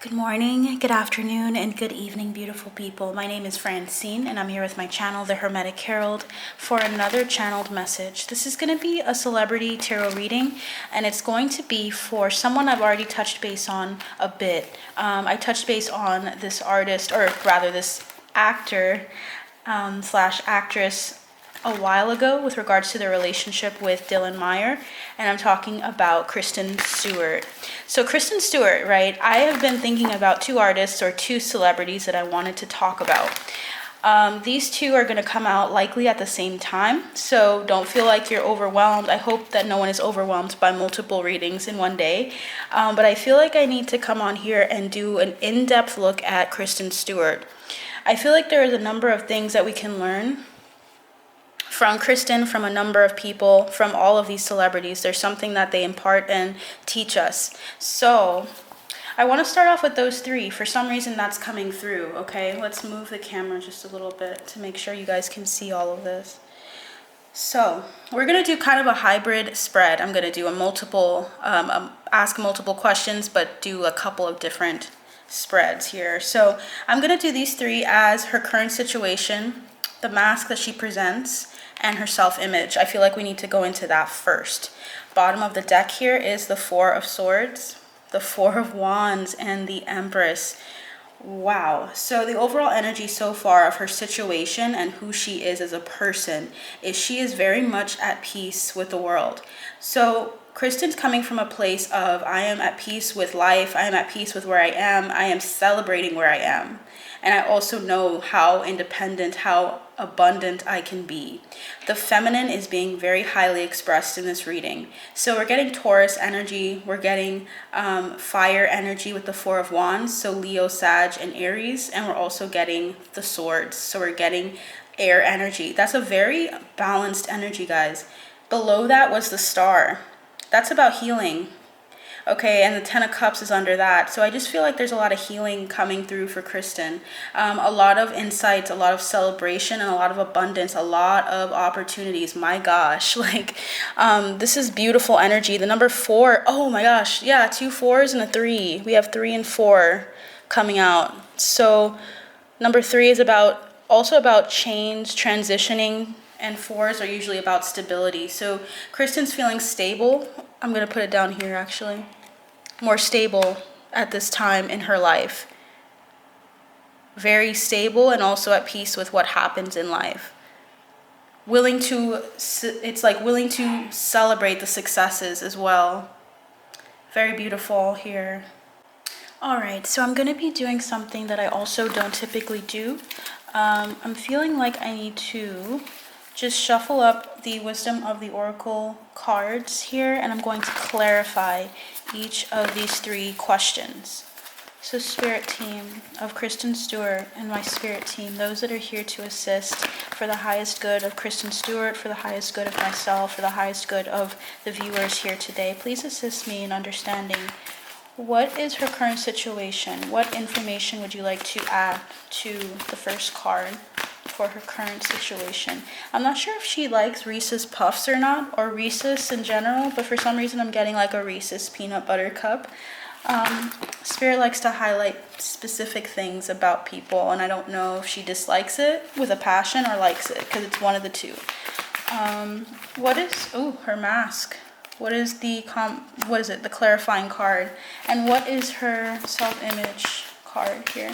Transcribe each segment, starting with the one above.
Good morning, good afternoon, and good evening, beautiful people. My name is Francine, and I'm here with my channel, The Hermetic Herald, for another channeled message. This is going to be a celebrity tarot reading, and it's going to be for someone I've already touched base on a bit. I touched base on this artist, or rather this actor slash actress a while ago with regards to their relationship with Dylan Meyer, and I'm talking about Kristen Stewart. So Kristen Stewart, right? I have been thinking about two artists or two celebrities that I wanted to talk about. These two are going to come out likely at the same time, so don't feel like you're overwhelmed. I hope that no one is overwhelmed by multiple readings in one day, but I feel like I need to come on here and do an in-depth look at Kristen Stewart. I feel like there is a number of things that we can learn from Kristen, from a number of people, from all of these celebrities. There's something that they impart and teach us. So I want to start off with those three. For some reason that's coming through. Okay, let's move the camera just a little bit to make sure you guys can see all of this. So we're going to do kind of a hybrid spread. I'm going to do a multiple, ask multiple questions, but do a couple of different spreads here. So I'm going to do these three as her current situation, the mask that she presents, and her self-image. I feel like we need to go into that first. Bottom of the deck here is the Four of Swords, the Four of Wands, and the Empress. Wow. So the overall energy so far of her situation and who she is as a person is she is very much at peace with the world. So Kristen's coming from a place of, I am at peace with life, I am at peace with where I am celebrating where I am. And I also know how independent, how abundant I can be. The feminine is being very highly expressed in this reading. So we're getting Taurus energy, we're getting fire energy with the Four of Wands, so Leo, Sag, and Aries, and we're also getting the swords. So we're getting air energy. That's a very balanced energy, guys. Below that was the Star. That's about healing. Okay, and the Ten of Cups is under that. So I just feel like there's a lot of healing coming through for Kristen. A lot of insights, a lot of celebration, and a lot of abundance, a lot of opportunities. My gosh, like this is beautiful energy. The number 4, oh my gosh, yeah, 2 4s and a 3. We have 3 and 4 coming out. So number 3 is also about change, transitioning, and 4s are usually about stability. So Kristen's feeling stable. I'm going to put it down here actually. More stable at this time in her life. Very stable and also at peace with what happens in life. Willing to celebrate the successes as well. Very beautiful here. All right, so I'm going to be doing something that I also don't typically do. I'm feeling like I need to just shuffle up the Wisdom of the Oracle cards here, and I'm going to clarify each of these 3 questions. So Spirit team of Kristen Stewart and my Spirit team, those that are here to assist for the highest good of Kristen Stewart, for the highest good of myself, for the highest good of the viewers here today, please assist me in understanding what is her current situation. What information would you like to add to the first card for her current situation? I'm not sure if she likes Reese's Puffs or not, or Reese's in general, but for some reason I'm getting like a Reese's peanut butter cup. Spirit likes to highlight specific things about people, and I don't know if she dislikes it with a passion or likes it, because it's one of the two. What is, her mask. What is the clarifying card? And what is her self-image card here?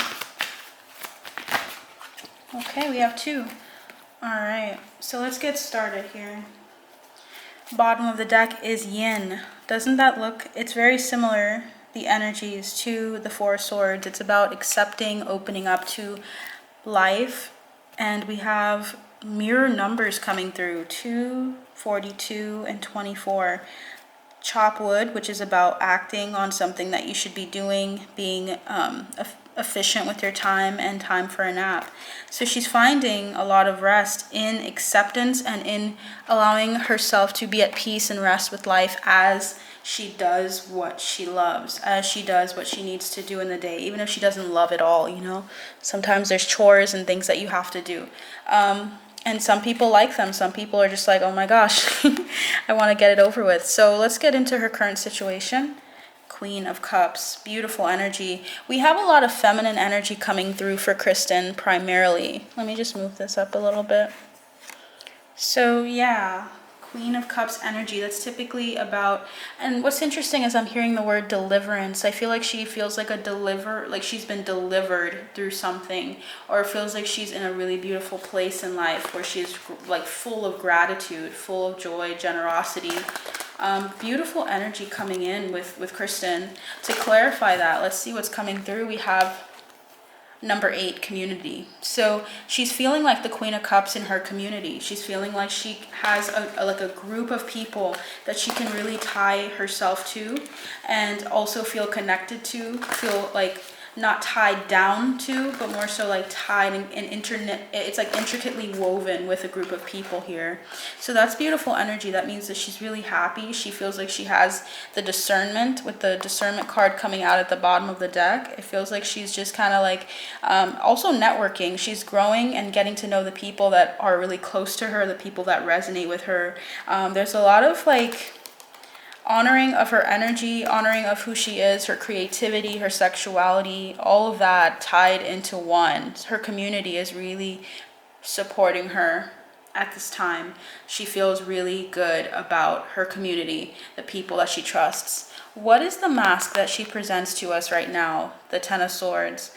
Okay, we have 2. All right, so let's get started here. Bottom of the deck is Yin. Doesn't that look, it's very similar, the energies, to the Four Swords. It's about accepting, opening up to life. And we have mirror numbers coming through, 2, 42, and 24. Chop wood, which is about acting on something that you should be doing, being efficient with your time, and time for a nap. So she's finding a lot of rest in acceptance and in allowing herself to be at peace and rest with life as she does what she loves, as she does what she needs to do in the day, even if she doesn't love it all, you know. Sometimes there's chores and things that you have to do. And some people like them. Some people are just like, oh my gosh, I want to get it over with. So let's get into her current situation. Queen of Cups, beautiful energy. We have a lot of feminine energy coming through for Kristen primarily. Let me just move this up a little bit. So yeah, Queen of Cups energy, that's typically about, and what's interesting is I'm hearing the word deliverance. I feel like she feels like like she's been delivered through something, or it feels like she's in a really beautiful place in life where she's like full of gratitude, full of joy, generosity. Beautiful energy coming in with Kristen. To clarify that, let's see what's coming through. We have number 8, community. So she's feeling like the Queen of Cups in her community. She's feeling like she has a group of people that she can really tie herself to, and also feel connected to, feel like not tied down to, but more so like tied and internet. It's like intricately woven with a group of people here. So that's beautiful energy. That means that she's really happy. She feels like she has the discernment, with the discernment card coming out at the bottom of the deck. It feels like she's just kind of like also networking. She's growing and getting to know the people that are really close to her, the people that resonate with her. There's a lot of like honoring of her energy, honoring of who she is, her creativity, her sexuality, all of that tied into one. Her community is really supporting her at this time. She feels really good about her community, the people that she trusts. What is the mask that she presents to us right now? The Ten of Swords.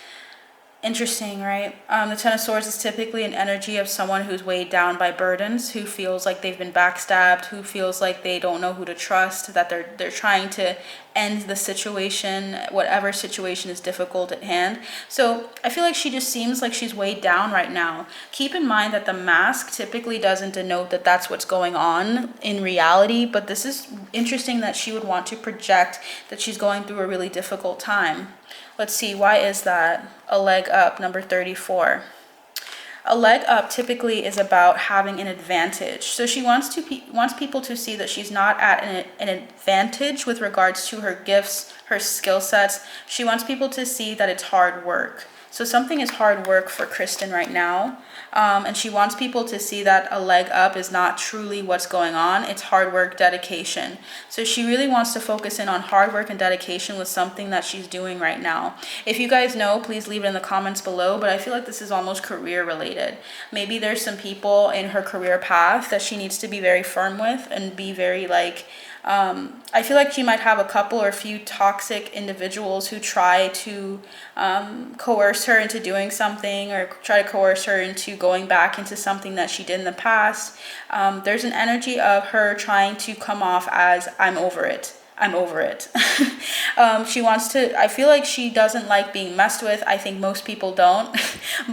Interesting, right? The Ten of Swords is typically an energy of someone who's weighed down by burdens, who feels like they've been backstabbed, who feels like they don't know who to trust, that they're trying to end the situation, whatever situation is difficult at hand. So I feel like she just seems like she's weighed down right now. Keep in mind that the mask typically doesn't denote that that's what's going on in reality, but this is interesting that she would want to project that she's going through a really difficult time. Let's see, why is that? A leg up, number 34. A leg up typically is about having an advantage. So she wants people to see that she's not at an advantage with regards to her gifts, her skill sets. She wants people to see that it's hard work. So something is hard work for Kristen right now. And she wants people to see that a leg up is not truly what's going on. It's hard work, dedication. So she really wants to focus in on hard work and dedication with something that she's doing right now. If you guys know, please leave it in the comments below. But I feel like this is almost career related. Maybe there's some people in her career path that she needs to be very firm with and be very like, I feel like she might have a couple or a few toxic individuals who try to coerce her into doing something, or try to coerce her into going back into something that she did in the past. There's an energy of her trying to come off as, I'm over it. I'm over it. She wants to, I feel like she doesn't like being messed with. I think most people don't,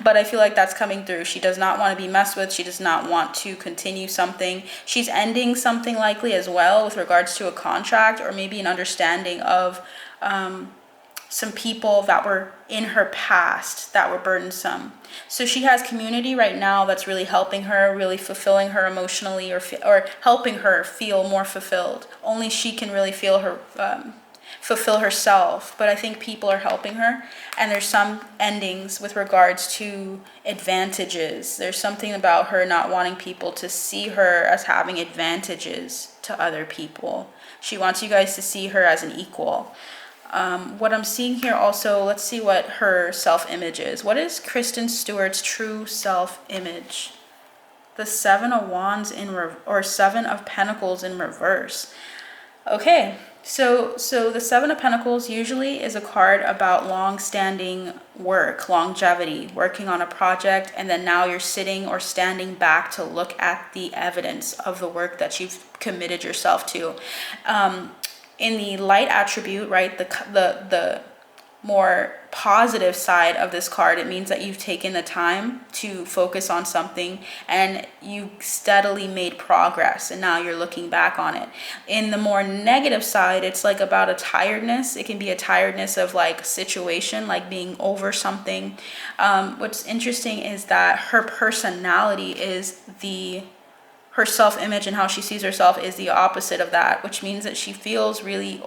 but I feel like that's coming through. She does not want to be messed with. She does not want to continue something. She's ending something likely as well with regards to a contract, or maybe an understanding of some people that were in her past that were burdensome. So she has community right now that's really helping her, really fulfilling her emotionally, or helping her feel more fulfilled. Only she can really feel her fulfill herself, but I think people are helping her. And there's some endings with regards to advantages. There's something about her not wanting people to see her as having advantages to other people. She wants you guys to see her as an equal. What I'm seeing here also, let's see what her self-image is. What is Kristen Stewart's true self-image? The Seven of Wands or Seven of Pentacles in reverse. Okay, so the Seven of Pentacles usually is a card about long-standing work, longevity, working on a project, and then now you're sitting or standing back to look at the evidence of the work that you've committed yourself to. In the light attribute, right, the more positive side of this card, it means that you've taken the time to focus on something and you steadily made progress, and now you're looking back on it. In the more negative side, it's like about a tiredness. It can be a tiredness of like situation, like being over something. What's interesting is that her personality is her self-image and how she sees herself is the opposite of that, which means that she feels really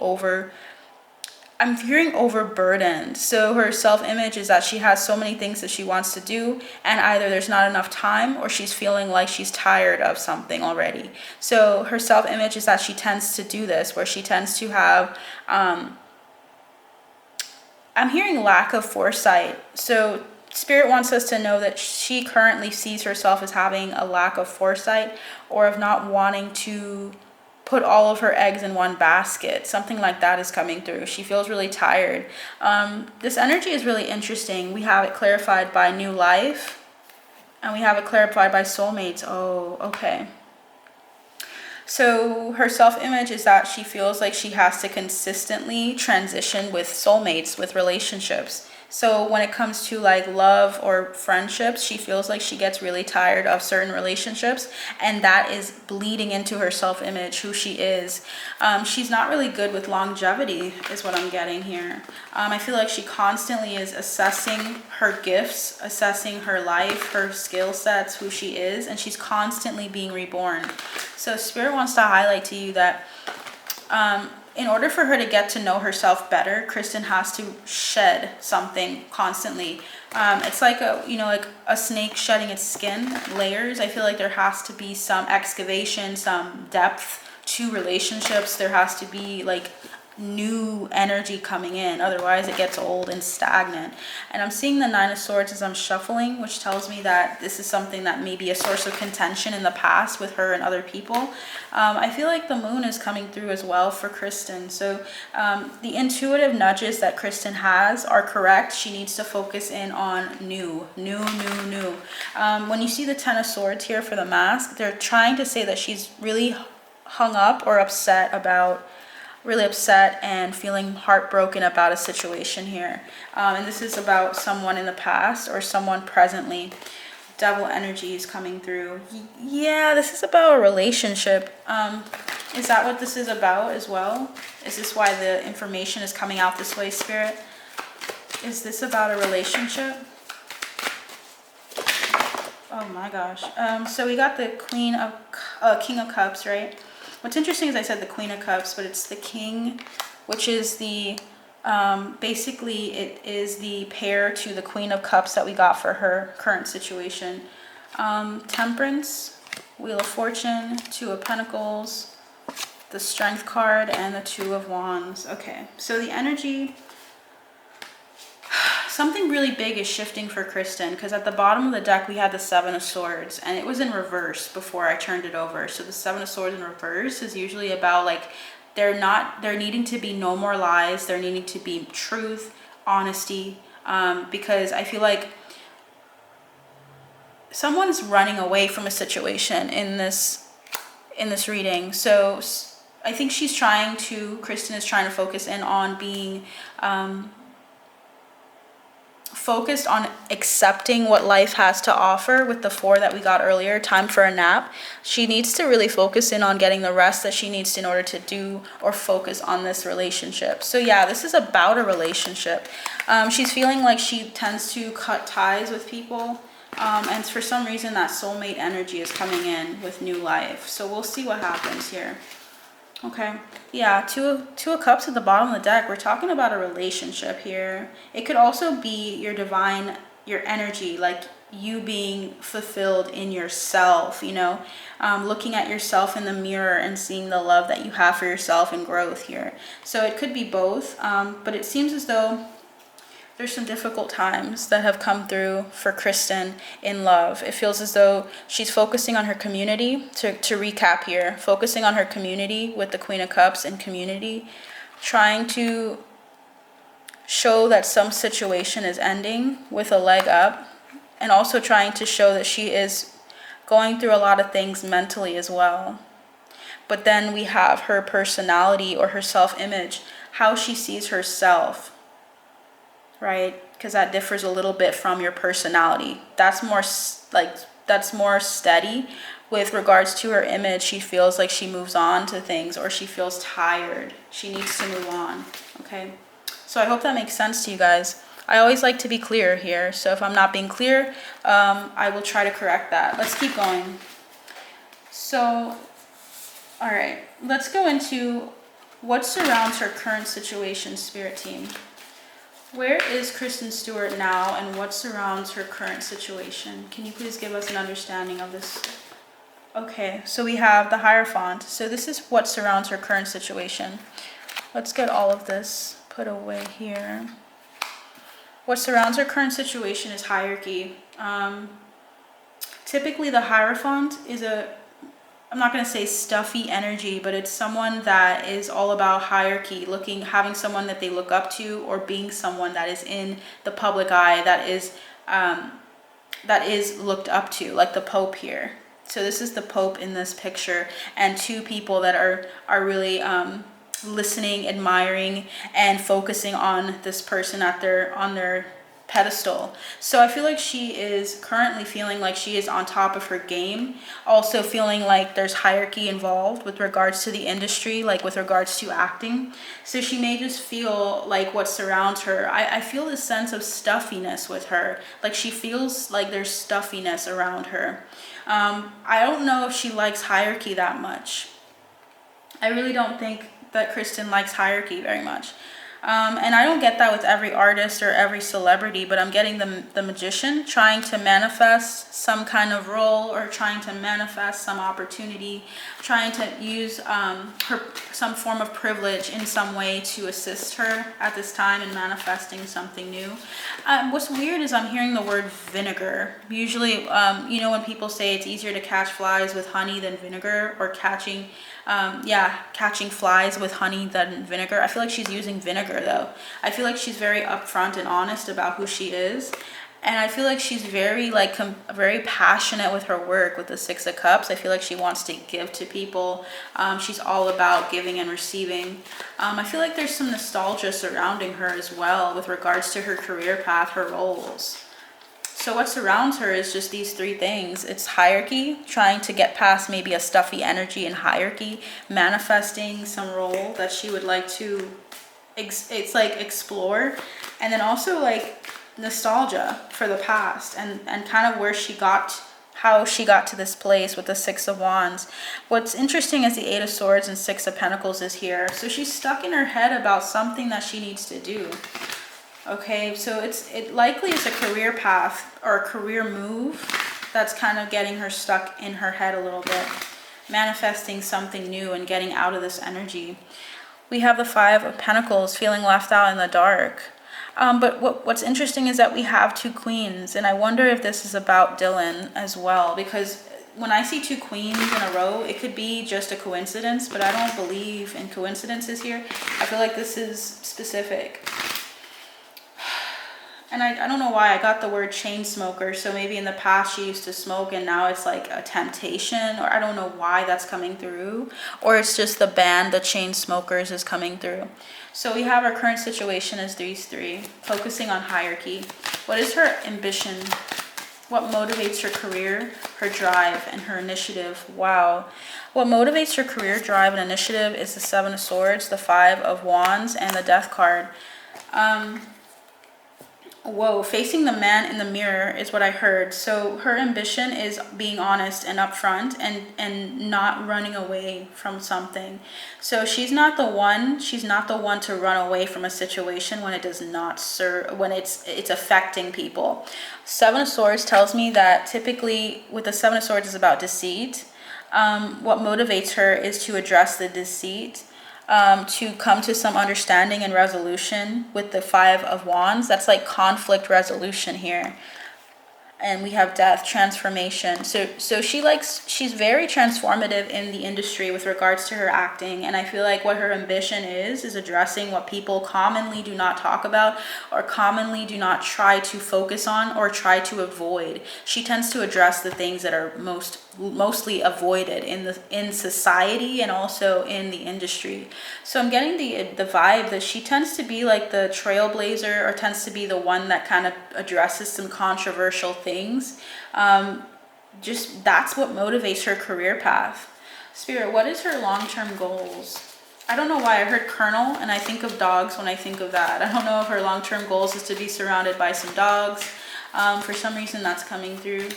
I'm hearing overburdened. So her self-image is that she has so many things that she wants to do, and either there's not enough time or she's feeling like she's tired of something already. So her self-image is that she tends to do this, where she tends to have I'm hearing lack of foresight. So Spirit wants us to know that she currently sees herself as having a lack of foresight, or of not wanting to put all of her eggs in one basket. Something like that is coming through. She feels really tired. This energy is really interesting. We have it clarified by new life, and we have it clarified by soulmates. Oh, okay. So her self-image is that she feels like she has to consistently transition with soulmates, with relationships. So when it comes to like love or friendships, she feels like she gets really tired of certain relationships, and that is bleeding into her self-image, who she is. She's not really good with longevity is what I'm getting here. I feel like she constantly is assessing her gifts, assessing her life, her skill sets, who she is, and she's constantly being reborn. So Spirit wants to highlight to you that in order for her to get to know herself better, Kristen has to shed something constantly. It's like like a snake shedding its skin, layers. I feel like there has to be some excavation, some depth to relationships. There has to be like new energy coming in, otherwise it gets old and stagnant. And I'm seeing the Nine of Swords as I'm shuffling, which tells me that this is something that may be a source of contention in the past with her and other people. I feel like the Moon is coming through as well for Kristen. So the intuitive nudges that Kristen has are correct. She needs to focus in on new. When you see the Ten of Swords here for the mask, they're trying to say that she's really hung up or really upset and feeling heartbroken about a situation here. And this is about someone in the past or someone presently. Devil energy is coming through. Yeah, this is about a relationship. Is that what this is about as well? Is this why the information is coming out this way, Spirit? Is this about a relationship? Oh my gosh. So we got the King of Cups, right? What's interesting is I said the Queen of Cups, but it's the King, which is the, basically it is the pair to the Queen of Cups that we got for her current situation. Temperance, Wheel of Fortune, Two of Pentacles, the Strength card, and the Two of Wands. Okay, so the energy, something really big is shifting for Kristen, because at the bottom of the deck we had the Seven of Swords, and it was in reverse before I turned it over. So the Seven of Swords in reverse is usually about like there needing to be no more lies, there needing to be truth, honesty, because I feel like someone's running away from a situation in this reading. So I think Kristen is trying to focus in on being focused on accepting what life has to offer with the Four that we got earlier, time for a nap. She needs to really focus in on getting the rest that she needs in order to do or focus on this relationship. So yeah, this is about a relationship. She's feeling like she tends to cut ties with people. And for some reason that soulmate energy is coming in with new life. So we'll see what happens here. Okay, yeah, two of Cups at the bottom of the deck. We're talking about a relationship here. It could also be your energy, like you being fulfilled in yourself, looking at yourself in the mirror and seeing the love that you have for yourself and growth here. So it could be both, but it seems as though there's some difficult times that have come through for Kristen in love. It feels as though she's focusing on her community, to recap here, focusing on her community with the Queen of Cups and community, trying to show that some situation is ending with a leg up, and also trying to show that she is going through a lot of things mentally as well. But then we have her personality or her self-image, how she sees herself. Right? Because that differs a little bit from your personality. That's more steady. With regards to her image, she feels like she moves on to things, or she feels tired. She needs to move on. Okay? So I hope that makes sense to you guys. I always like to be clear here. So if I'm not being clear, I will try to correct that. Let's keep going. So, all right. Let's go into what surrounds her current situation, Spirit Team. Where is Kristen Stewart now, and what surrounds her current situation? Can you please give us an understanding of this? Okay, so we have the Hierophant. So this is what surrounds her current situation. Let's get all of this put away here. What surrounds her current situation is hierarchy. Typically the Hierophant is I'm not going to say stuffy energy, but it's someone that is all about hierarchy, having someone that they look up to, or being someone that is in the public eye, that is looked up to, like the Pope here. So this is the Pope in this picture, and two people that are really listening, admiring, and focusing on this person on their pedestal. So I feel like she is currently feeling like she is on top of her game, also feeling like there's hierarchy involved with regards to the industry, like with regards to acting. So she may just feel like what surrounds her, I feel this sense of stuffiness with her, like she feels like there's stuffiness around her. I don't know if she likes hierarchy that much. I really don't think that Kristen likes hierarchy very much. And I don't get that with every artist or every celebrity, but I'm getting the magician trying to manifest some kind of role, or trying to manifest some opportunity, trying to use some form of privilege in some way to assist her at this time in manifesting something new. What's weird is I'm hearing the word vinegar. Usually, when people say it's easier to catch flies with honey than vinegar, or catching flies with honey than vinegar. I feel like she's using vinegar though. I feel like she's very upfront and honest about who she is. And I feel like she's very very passionate with her work with the Six of Cups. I feel like she wants to give to people. She's all about giving and receiving. I feel like there's some nostalgia surrounding her as well with regards to her career path, her roles. So what surrounds her is just these three things. It's hierarchy, trying to get past maybe a stuffy energy in hierarchy, manifesting some role that she would like to explore, and then also like nostalgia for the past and kind of how she got to this place with the Six of Wands. What's interesting is the Eight of Swords and Six of Pentacles is here. So she's stuck in her head about something that she needs to do. Okay, so it likely is a career path or a career move that's kind of getting her stuck in her head a little bit, manifesting something new and getting out of this energy. We have the Five of Pentacles, feeling left out in the dark. But what's interesting is that we have two queens, and I wonder if this is about Dylan as well, because when I see two queens in a row, it could be just a coincidence, but I don't believe in coincidences here. I feel like this is specific. And I don't know why I got the word chain smoker. So maybe in the past she used to smoke and now it's like a temptation, or I don't know why that's coming through. Or it's just the band, the chain smokers, is coming through. So we have our current situation as these three, focusing on hierarchy. What is her ambition? What motivates her career, her drive, and her initiative? Wow. What motivates her career, drive, and initiative is the Seven of Swords, the Five of Wands, and the Death card. Whoa, facing the man in the mirror is what I heard. So her ambition is being honest and upfront and not running away from something. So she's not the one to run away from a situation when it does not serve, when it's affecting people. Seven of Swords tells me that typically with the Seven of Swords is about deceit. What motivates her is to address the deceit. To come to some understanding and resolution with the Five of Wands. That's like conflict resolution here. And we have death, transformation. So she's very transformative in the industry with regards to her acting. And I feel like what her ambition is addressing what people commonly do not talk about, or commonly do not try to focus on, or try to avoid. She tends to address the things that are mostly avoided in society and also in the industry. So I'm getting the vibe that she tends to be like the trailblazer, or tends to be the one that kind of addresses some controversial things. Just that's what motivates her career path. Spirit, what is her long-term goals? I don't know why I heard Colonel and I think of dogs when I think of that. I don't know if her long-term goals is to be surrounded by some dogs. For some reason that's coming through.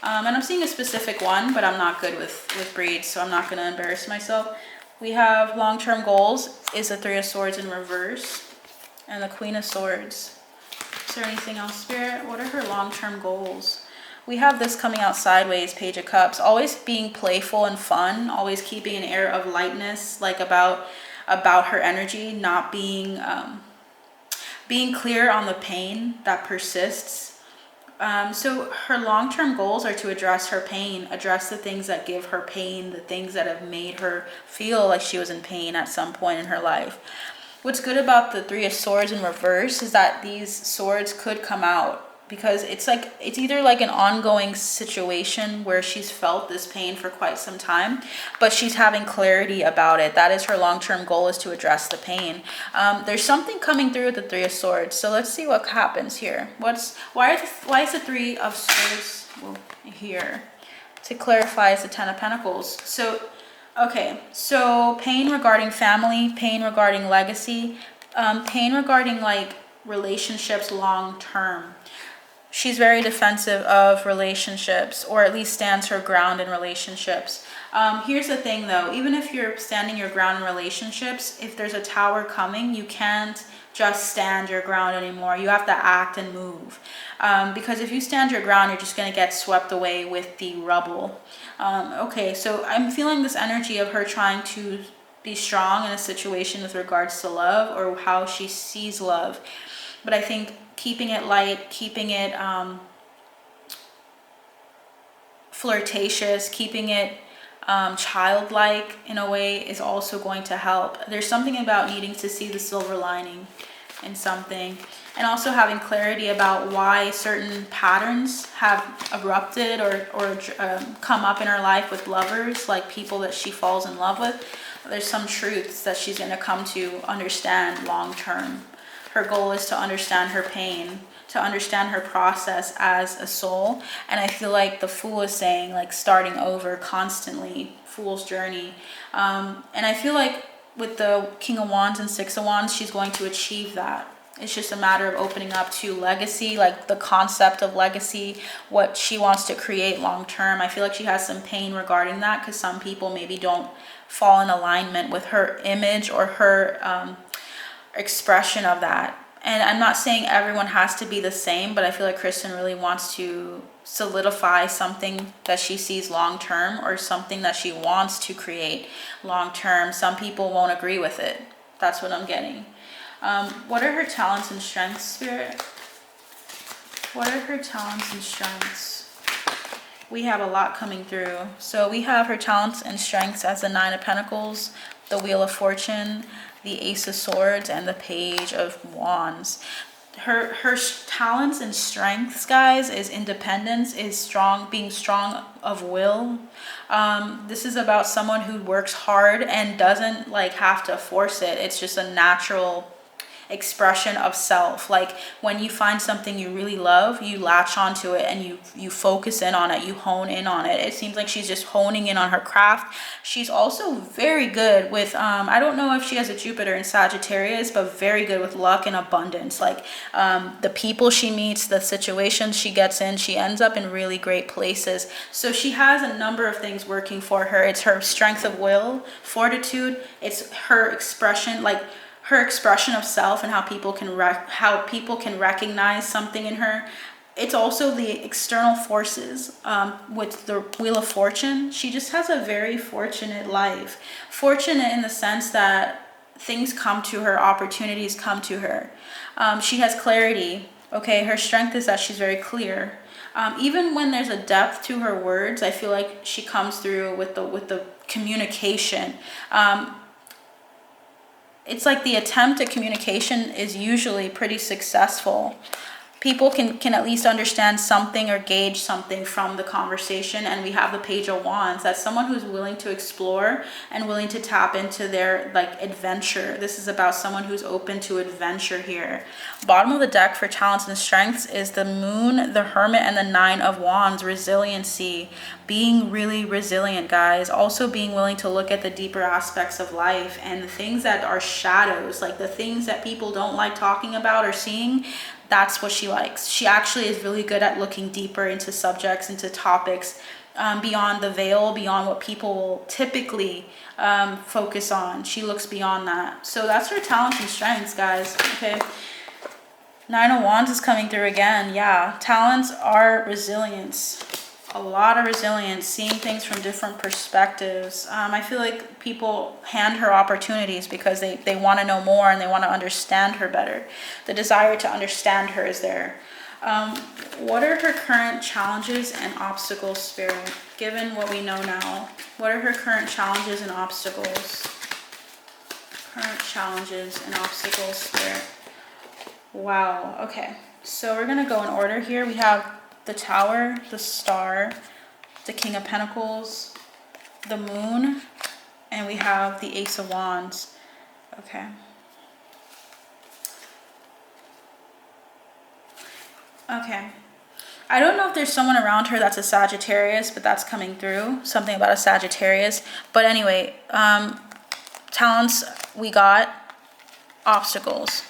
And I'm seeing a specific one, but I'm not good with breeds, so I'm not going to embarrass myself. We have long-term goals is the Three of Swords in reverse and the Queen of Swords. Is there anything else, Spirit? What are her long-term goals? We have this coming out sideways, Page of Cups. Always being playful and fun, always keeping an air of lightness, like about her energy, not being being clear on the pain that persists. So her long-term goals are to address her pain, address the things that give her pain, the things that have made her feel like she was in pain at some point in her life. What's good about the Three of Swords in reverse is that these swords could come out, because it's either like an ongoing situation where she's felt this pain for quite some time, but she's having clarity about it. That is her long-term goal, is to address the pain. There's something coming through with the Three of Swords. So let's see what happens here. Why is the Three of Swords here? To clarify, is the Ten of Pentacles. So, okay, so pain regarding family, pain regarding legacy, pain regarding like relationships long term. She's very defensive of relationships, or at least stands her ground in relationships. Here's the thing though, even if you're standing your ground in relationships, if there's a tower coming, you can't just stand your ground anymore. You have to act and move. Because if you stand your ground, you're just going to get swept away with the rubble. Okay, so I'm feeling this energy of her trying to be strong in a situation with regards to love, or how she sees love. But I think keeping it light, keeping it flirtatious, keeping it childlike in a way is also going to help. There's something about needing to see the silver lining in something, and also having clarity about why certain patterns have erupted or come up in her life with lovers, like people that she falls in love with. There's some truths that she's going to come to understand long term. Her goal is to understand her pain, to understand her process as a soul. And I feel like the Fool is saying, like, starting over constantly, Fool's journey. And I feel like with the King of Wands and Six of Wands, she's going to achieve that. It's just a matter of opening up to legacy, like the concept of legacy, what she wants to create long term. I feel like she has some pain regarding that, because some people maybe don't fall in alignment with her image or her expression of that. And I'm not saying everyone has to be the same, but I feel like Kristen really wants to solidify something that she sees long term, or something that she wants to create long term. Some people won't agree with it. That's what I'm getting. What are her talents and strengths, Spirit? What are her talents and strengths? We have a lot coming through. So we have her talents and strengths as the Nine of Pentacles, the Wheel of Fortune, the Ace of Swords, and the Page of Wands. Her talents and strengths, guys, is independence, is strong, being strong of will. This is about someone who works hard and doesn't like have to force it. It's just a natural expression of self. Like when you find something you really love, you latch onto it and you focus in on it, you hone in on it. It seems like she's just honing in on her craft. She's also very good with I don't know if she has a Jupiter in Sagittarius, but very good with luck and abundance. Like the people she meets, the situations she gets in, she ends up in really great places. So she has a number of things working for her. It's her strength of will, fortitude, it's her expression, like her expression of self, and how people can recognize something in her. It's also the external forces. With the Wheel of Fortune, she just has a very fortunate life. Fortunate in the sense that things come to her, opportunities come to her. She has clarity. Okay, her strength is that she's very clear. Even when there's a depth to her words, I feel like she comes through with the communication. It's like the attempt at communication is usually pretty successful. People can at least understand something or gauge something from the conversation. And we have the Page of Wands. That's someone who's willing to explore and willing to tap into their like adventure. This is about someone who's open to adventure here. Bottom of the deck for talents and strengths is the Moon, the Hermit, and the Nine of Wands. Resiliency. Being really resilient, guys. Also being willing to look at the deeper aspects of life and the things that are shadows, like the things that people don't like talking about or seeing. That's what she likes. She actually is really good at looking deeper into subjects, into topics, beyond the veil, beyond what people will typically focus on. She looks beyond that. So that's her talents and strengths, guys. Okay. Nine of Wands is coming through again. Yeah. Talents are resilience. A lot of resilience, seeing things from different perspectives. I feel like people hand her opportunities because they want to know more and they want to understand her better. The desire to understand her is there. What are her current challenges and obstacles, Spirit? Given what we know now, what are her current challenges and obstacles? Current challenges and obstacles, Spirit. Wow, okay. So we're going to go in order here. We have the Tower, the Star, the King of Pentacles, the Moon, and we have the Ace of Wands. Okay. Okay. I don't know if there's someone around her that's a Sagittarius, but that's coming through. Something about a Sagittarius. But anyway, talents we got, obstacles.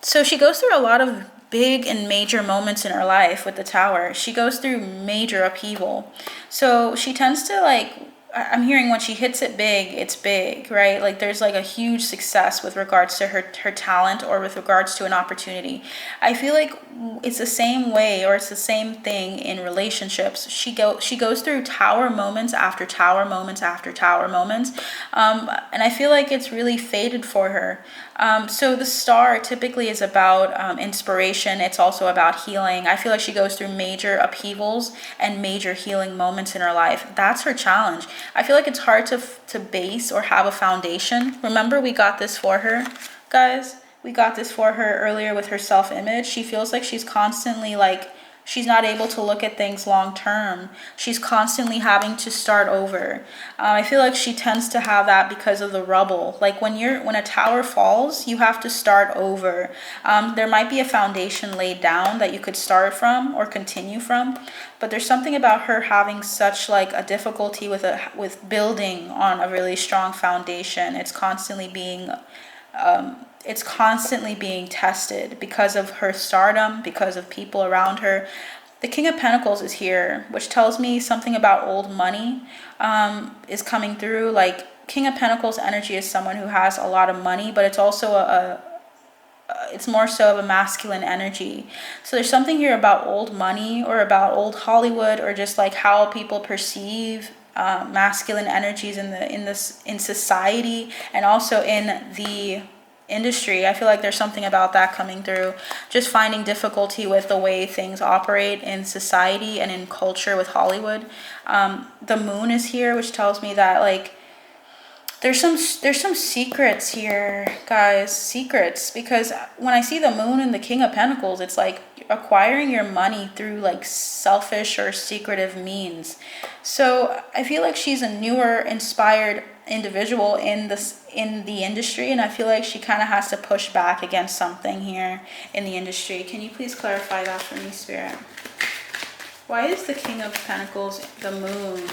So she goes through a lot of big and major moments in her life with the Tower. She goes through major upheaval. So she tends to like, I'm hearing when she hits it big, it's big, right? Like there's like a huge success with regards to her talent or with regards to an opportunity. I feel like it's the same way, or it's the same thing in relationships. She goes through tower moments after tower moments after tower moments. And I feel like it's really faded for her. So the Star typically is about inspiration. It's also about healing. I feel like she goes through major upheavals and major healing moments in her life. That's her challenge. I feel like it's hard to base or have a foundation. Remember, we got this for her, guys. We got this for her earlier with her self-image. She feels like she's constantly like, she's not able to look at things long term. She's constantly having to start over. I feel like she tends to have that because of the rubble. Like when a tower falls, you have to start over. There might be a foundation laid down that you could start from or continue from, but there's something about her having such like a difficulty with building on a really strong foundation. It's constantly being tested because of her stardom, because of people around her. The King of Pentacles is here, which tells me something about old money is coming through. Like King of Pentacles energy is someone who has a lot of money, but it's also it's more so of a masculine energy. So there's something here about old money or about old Hollywood, or just like how people perceive masculine energies in society and also in the industry. I feel like there's something about that coming through. Just finding difficulty with the way things operate in society and in culture with Hollywood. The Moon is here, which tells me that like there's some secrets here, guys. Secrets, because when I see the Moon and the King of Pentacles, it's like acquiring your money through like selfish or secretive means. So I feel like she's a newer, inspired individual in the industry, and I feel like she kind of has to push back against something here in the industry. Can you please clarify that for me, Spirit? Why is the King of Pentacles, the Moon,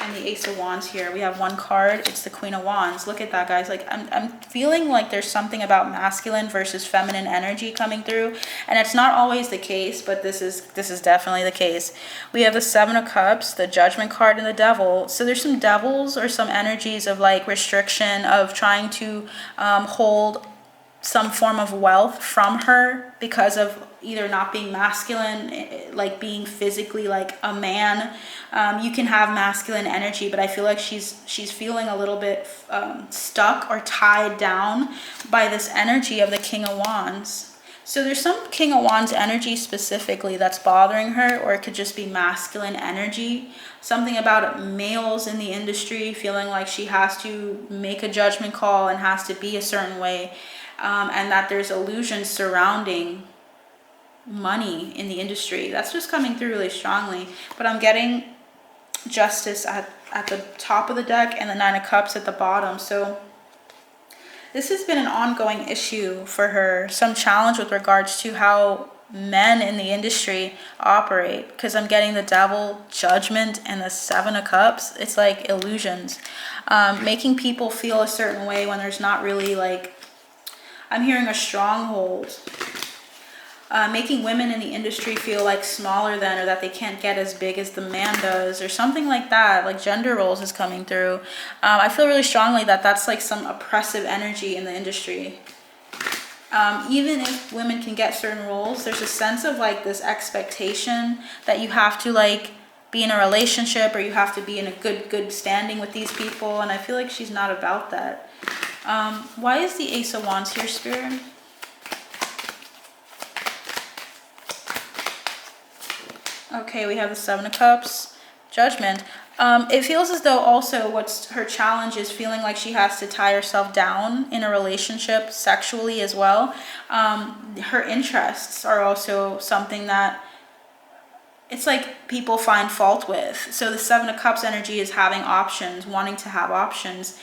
and the Ace of Wands here? We have one card. It's the Queen of Wands. Look at that, guys. Like I'm feeling like there's something about masculine versus feminine energy coming through, and it's not always the case, but this is definitely the case. We have the Seven of Cups, the Judgment card, and the Devil. So there's some devils or some energies of like restriction, of trying to hold some form of wealth from her because of either not being masculine, like being physically like a man. You can have masculine energy, but I feel like she's feeling a little bit stuck or tied down by this energy of the King of Wands. So there's some King of Wands energy specifically that's bothering her, or it could just be masculine energy. Something about males in the industry feeling like she has to make a judgment call and has to be a certain way. And that there's illusions surrounding money in the industry. That's just coming through really strongly. But I'm getting Justice at the top of the deck and the Nine of Cups at the bottom. So this has been an ongoing issue for her. Some challenge with regards to how men in the industry operate, because I'm getting the Devil, Judgment, and the Seven of Cups. It's like illusions. Making people feel a certain way when there's not really like, I'm hearing a stronghold. Making women in the industry feel like smaller than, or that they can't get as big as the man does, or something like that. Like gender roles is coming through. I feel really strongly that that's like some oppressive energy in the industry. Even if women can get certain roles, there's a sense of like this expectation that you have to like be in a relationship, or you have to be in a good standing with these people, and I feel like she's not about that. Why is the Ace of Wands here, Spirit? Okay, we have the Seven of Cups, Judgment. It feels as though also what's her challenge is feeling like she has to tie herself down in a relationship sexually as well. Her interests are also something that it's like people find fault with. So the Seven of Cups energy is having options, wanting to have options,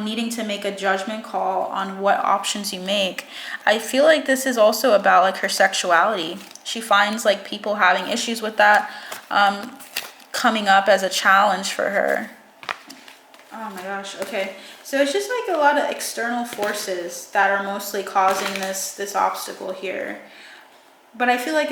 needing to make a judgment call on what options you make. I feel like this is also about like her sexuality. She finds like people having issues with that coming up as a challenge for her. Oh my gosh, okay. So it's just like a lot of external forces that are mostly causing this obstacle here. But I feel like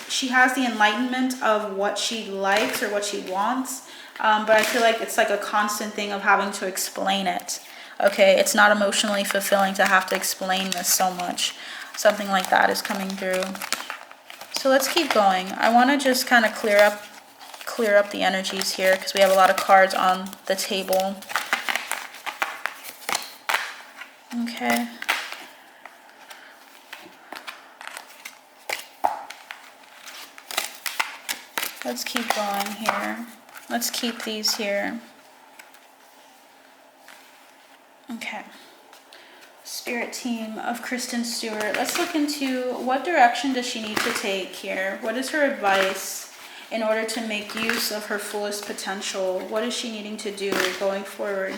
she has the enlightenment of what she likes or what she wants. But I feel like it's like a constant thing of having to explain it. Okay, it's not emotionally fulfilling to have to explain this so much. Something like that is coming through. So let's keep going. I want to just kind of clear up the energies here because we have a lot of cards on the table. Okay. Let's keep going here. Let's keep these here. Okay. Spirit team of Kristen Stewart. Let's look into what direction does she need to take here? What is her advice in order to make use of her fullest potential? What is she needing to do going forward?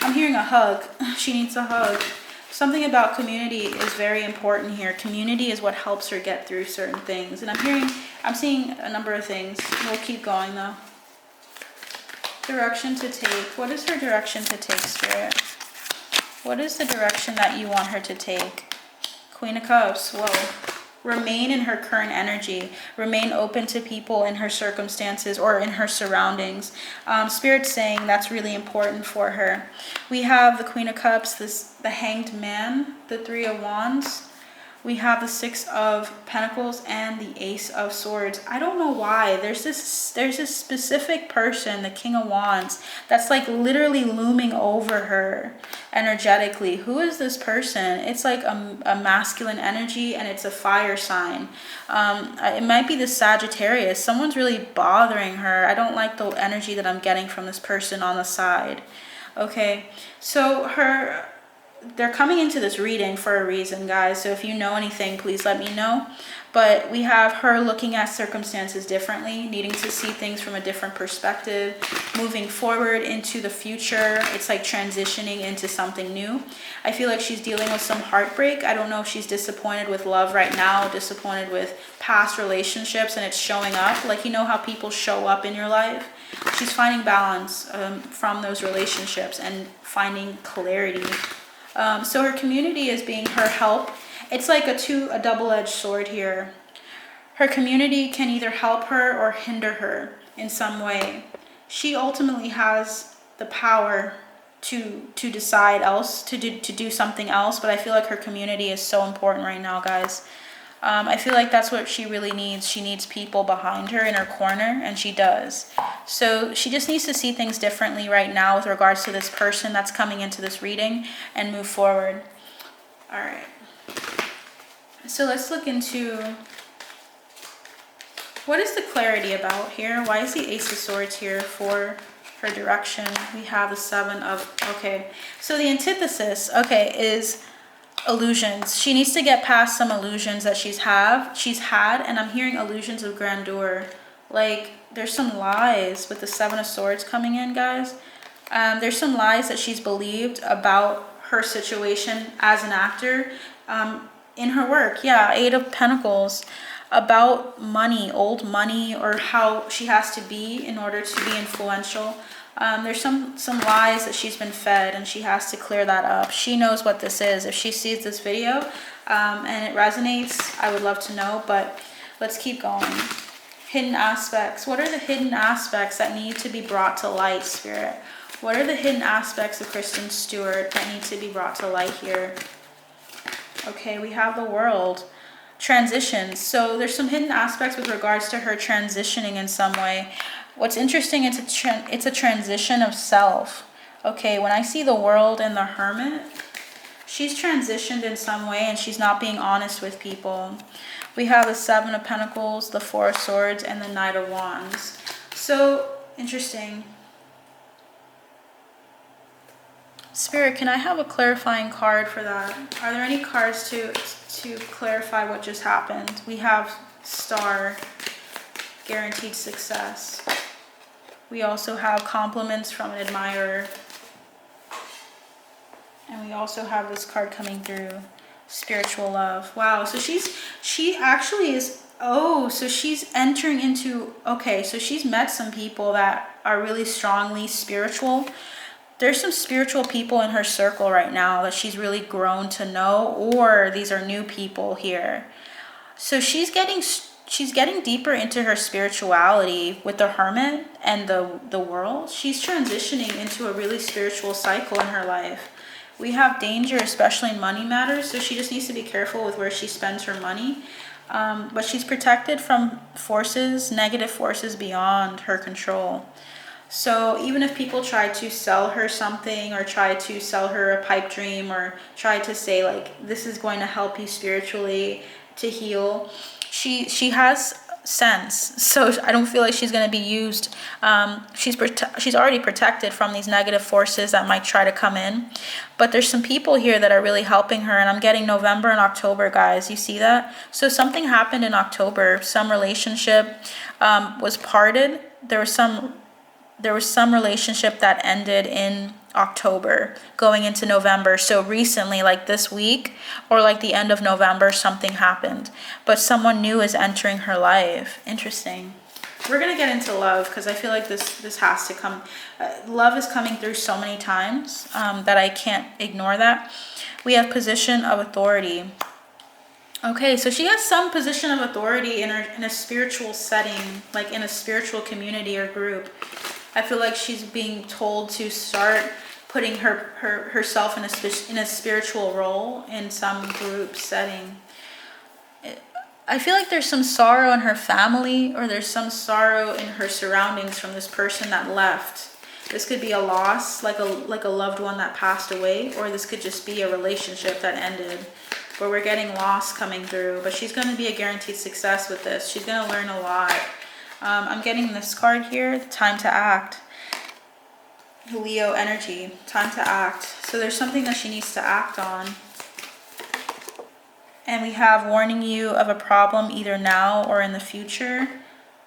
I'm hearing a hug. She needs a hug. Something about community is very important here. Community is what helps her get through certain things. And I'm seeing a number of things. We'll keep going though. Direction to take. What is her direction to take, Spirit? What is the direction that you want her to take? Queen of Cups. Whoa. Remain in her current energy. Remain open to people in her circumstances or in her surroundings. Spirit's saying that's really important for her. We have the Queen of Cups, the Hanged Man, the Three of Wands. We have the Six of Pentacles and the Ace of Swords. I don't know why. There's this specific person, the King of Wands, that's like literally looming over her energetically. Who is this person? It's like a masculine energy, and it's a fire sign. It might be the Sagittarius. Someone's really bothering her. I don't like the energy that I'm getting from this person on the side. Okay, so they're coming into this reading for a reason, guys. So if you know anything, please let me know. But we have her looking at circumstances differently, needing to see things from a different perspective, moving forward into the future. It's like transitioning into something new. I feel like she's dealing with some heartbreak. I don't know if she's disappointed with love right now, disappointed with past relationships, and it's showing up. Like, you know how people show up in your life? She's finding balance from those relationships and finding clarity. So her community is being her help. It's like a double-edged sword here. Her community can either help her or hinder her in some way. She ultimately has the power to decide to do something else, but I feel like her community is so important right now, guys. I feel like that's what she really needs. She needs people behind her in her corner, and she does. So she just needs to see things differently right now with regards to this person that's coming into this reading and move forward. All right. So let's look into what is the clarity about here? Why is the Ace of Swords here for her direction? We have the Seven of, okay. So the antithesis, okay, is illusions. She needs to get past some illusions that she's had, and I'm hearing illusions of grandeur. Like, there's some lies with the Seven of Swords coming in, guys. There's some lies that she's believed about her situation as an actor in her work. Yeah, Eight of Pentacles, about money, old money, or how she has to be in order to be influential. There's some lies that she's been fed, and she has to clear that up. She knows what this is. If she sees this video and it resonates, I would love to know, but let's keep going. Hidden aspects. What are the hidden aspects that need to be brought to light, Spirit? What are the hidden aspects of Kristen Stewart that need to be brought to light here? Okay, we have the World. Transitions. So there's some hidden aspects with regards to her transitioning in some way. What's interesting, it's a transition of self. Okay, when I see the World and the Hermit, she's transitioned in some way and she's not being honest with people. We have the Seven of Pentacles, the Four of Swords, and the Knight of Wands. So interesting. Spirit, can I have a clarifying card for that? Are there any cards to clarify what just happened? We have Star, guaranteed success. We also have compliments from an admirer. And we also have this card coming through, spiritual love. Wow, so she actually is, oh, so she's entering into, okay, so she's met some people that are really strongly spiritual. There's some spiritual people in her circle right now that she's really grown to know, or these are new people here. So she's getting deeper into her spirituality with the Hermit and the World. She's transitioning into a really spiritual cycle in her life. We have danger, especially in money matters, so she just needs to be careful with where she spends her money. But she's protected from forces, negative forces beyond her control. So even if people try to sell her something or try to sell her a pipe dream or try to say like, this is going to help you spiritually to heal, she has sense. So I don't feel like she's going to be used. She's already protected from these negative forces that might try to come in. But there's some people here that are really helping her. And I'm getting November and October, guys. You see that? So something happened in October. Some relationship was parted. There was some relationship that ended in October going into November. So recently, like this week or like the end of November, something happened. But someone new is entering her life. Interesting. We're going to get into love because I feel like this has to come. Love is coming through so many times that I can't ignore that. We have position of authority. Okay, so she has some position of authority in a spiritual setting, like in a spiritual community or group. I feel like she's being told to start putting herself in a spiritual role in some group setting. I feel like there's some sorrow in her family, or there's some sorrow in her surroundings from this person that left. This could be a loss, like a loved one that passed away, or this could just be a relationship that ended. But we're getting loss coming through. But she's going to be a guaranteed success with this. She's going to learn a lot. I'm getting this card here, time to act. Leo energy, time to act. So there's something that she needs to act on. And we have warning you of a problem either now or in the future.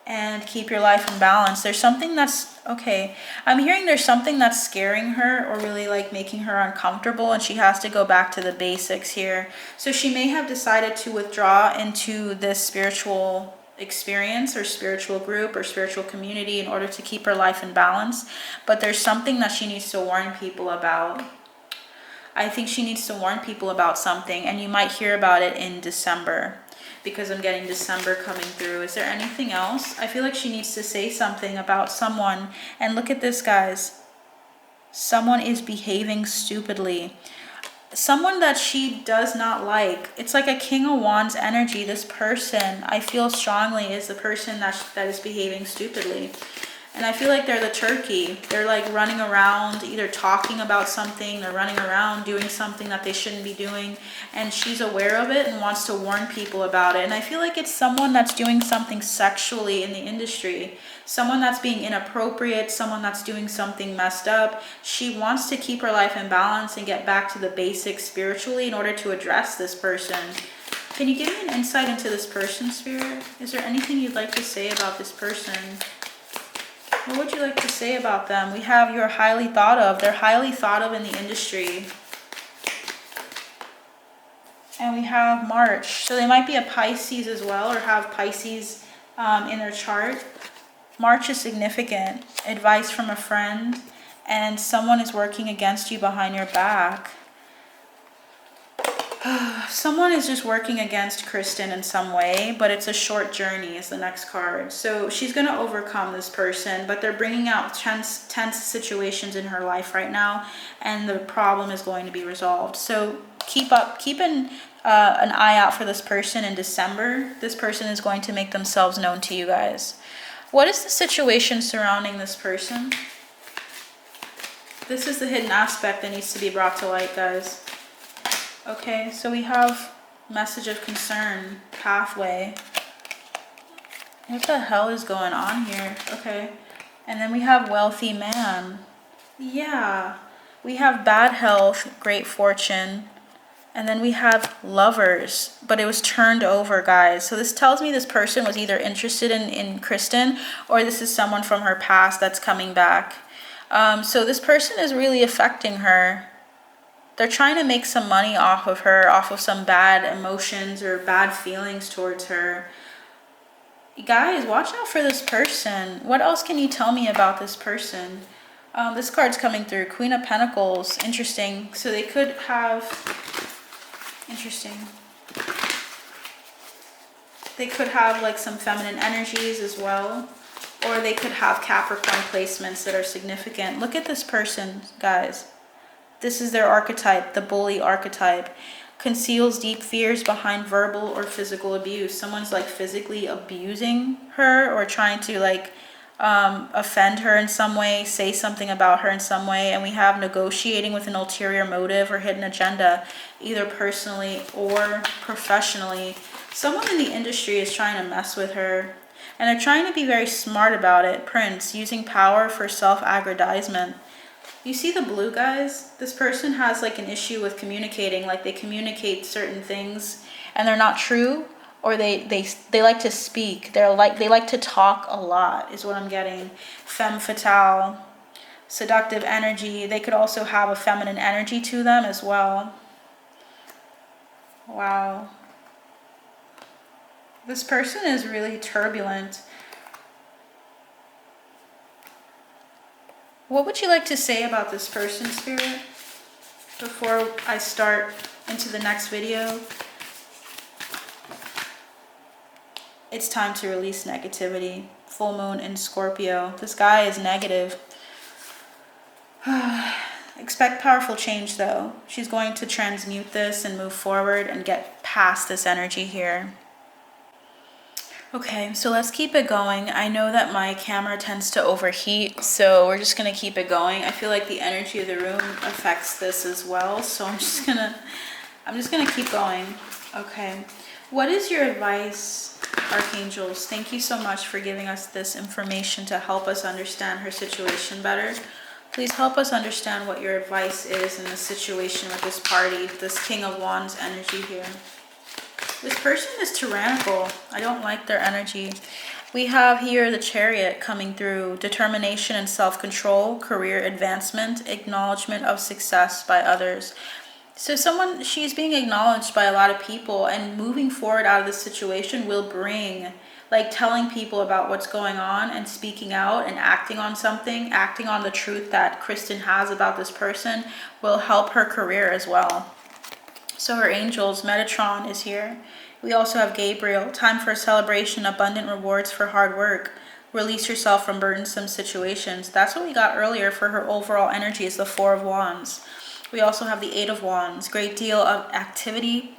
And keep your life in balance. There's something that's, okay, I'm hearing there's something that's scaring her or really like making her uncomfortable, and she has to go back to the basics here. So she may have decided to withdraw into this spiritual experience or spiritual group or spiritual community in order to keep her life in balance. But there's something that she needs to warn people about. I think she needs to warn people about something, and you might hear about it in December, because I'm getting December coming through. Is there anything else? I feel like she needs to say something about someone. And look at this, guys. Someone is behaving stupidly. Someone that she does not like. It's like a King of Wands energy. This person, I feel strongly, is the person that is behaving stupidly. And I feel like they're the turkey. They're like running around, either talking about something, they're running around doing something that they shouldn't be doing. And she's aware of it and wants to warn people about it. And I feel like it's someone that's doing something sexually in the industry. Someone that's being inappropriate, someone that's doing something messed up. She wants to keep her life in balance and get back to the basics spiritually in order to address this person. Can you give me an insight into this person, Spirit? Is there anything you'd like to say about this person? What would you like to say about them? We have you're highly thought of. They're highly thought of in the industry. And we have March. So they might be a Pisces as well, or have Pisces in their chart. March is significant. Advice from a friend. And someone is working against you behind your back. Someone is just working against Kristen in some way, but it's a short journey is the next card. So she's going to overcome this person, but they're bringing out tense situations in her life right now, and the problem is going to be resolved. So keep an eye out for this person in December. This person is going to make themselves known to you guys. What is the situation surrounding this person? This is the hidden aspect that needs to be brought to light, guys. Okay, so we have message of concern, pathway. What the hell is going on here? Okay, and then we have wealthy man. Yeah, we have bad health, great fortune. And then we have lovers, but it was turned over, guys. So this tells me this person was either interested in Kristen, or this is someone from her past that's coming back. So this person is really affecting her. They're trying to make some money off of her, off of some bad emotions or bad feelings towards her. You guys, watch out for this person. What else can you tell me about this person? This card's coming through. Queen of Pentacles. Interesting. So they could have... Interesting. They could have like some feminine energies as well. Or they could have Capricorn placements that are significant. Look at this person, guys. This is their archetype, the bully archetype. Conceals deep fears behind verbal or physical abuse. Someone's like physically abusing her or trying to like offend her in some way, say something about her in some way. And we have negotiating with an ulterior motive or hidden agenda, either personally or professionally. Someone in the industry is trying to mess with her, and they're trying to be very smart about it. Prince, using power for self-aggrandizement. You see the blue, guys? This person has like an issue with communicating, like they communicate certain things and they're not true, or they like to speak. They like to talk a lot is what I'm getting. Femme fatale, seductive energy. They could also have a feminine energy to them as well. Wow. This person is really turbulent. What would you like to say about this person, Spirit, before I start into the next video? It's time to release negativity. Full moon in Scorpio. This guy is negative. Expect powerful change, though. She's going to transmute this and move forward and get past this energy here. Okay, so let's keep it going. I know that my camera tends to overheat, so we're just gonna keep it going. I feel like the energy of the room affects this as well, so I'm just gonna keep going. Okay, what is your advice, Archangels? Thank you so much for giving us this information to help us understand her situation better. Please help us understand what your advice is in this situation with this party, this King of Wands energy here. This person is tyrannical. I don't like their energy. We have here the Chariot coming through. Determination and self-control, career advancement, acknowledgement of success by others. So she's being acknowledged by a lot of people, and moving forward out of this situation will bring, like telling people about what's going on and speaking out and acting on something, acting on the truth that Kristen has about this person will help her career as well. So her angels, Metatron is here. We also have Gabriel. Time for a celebration, abundant rewards for hard work. Release yourself from burdensome situations. That's what we got earlier for her overall energy is the Four of Wands. We also have the Eight of Wands. Great deal of activity,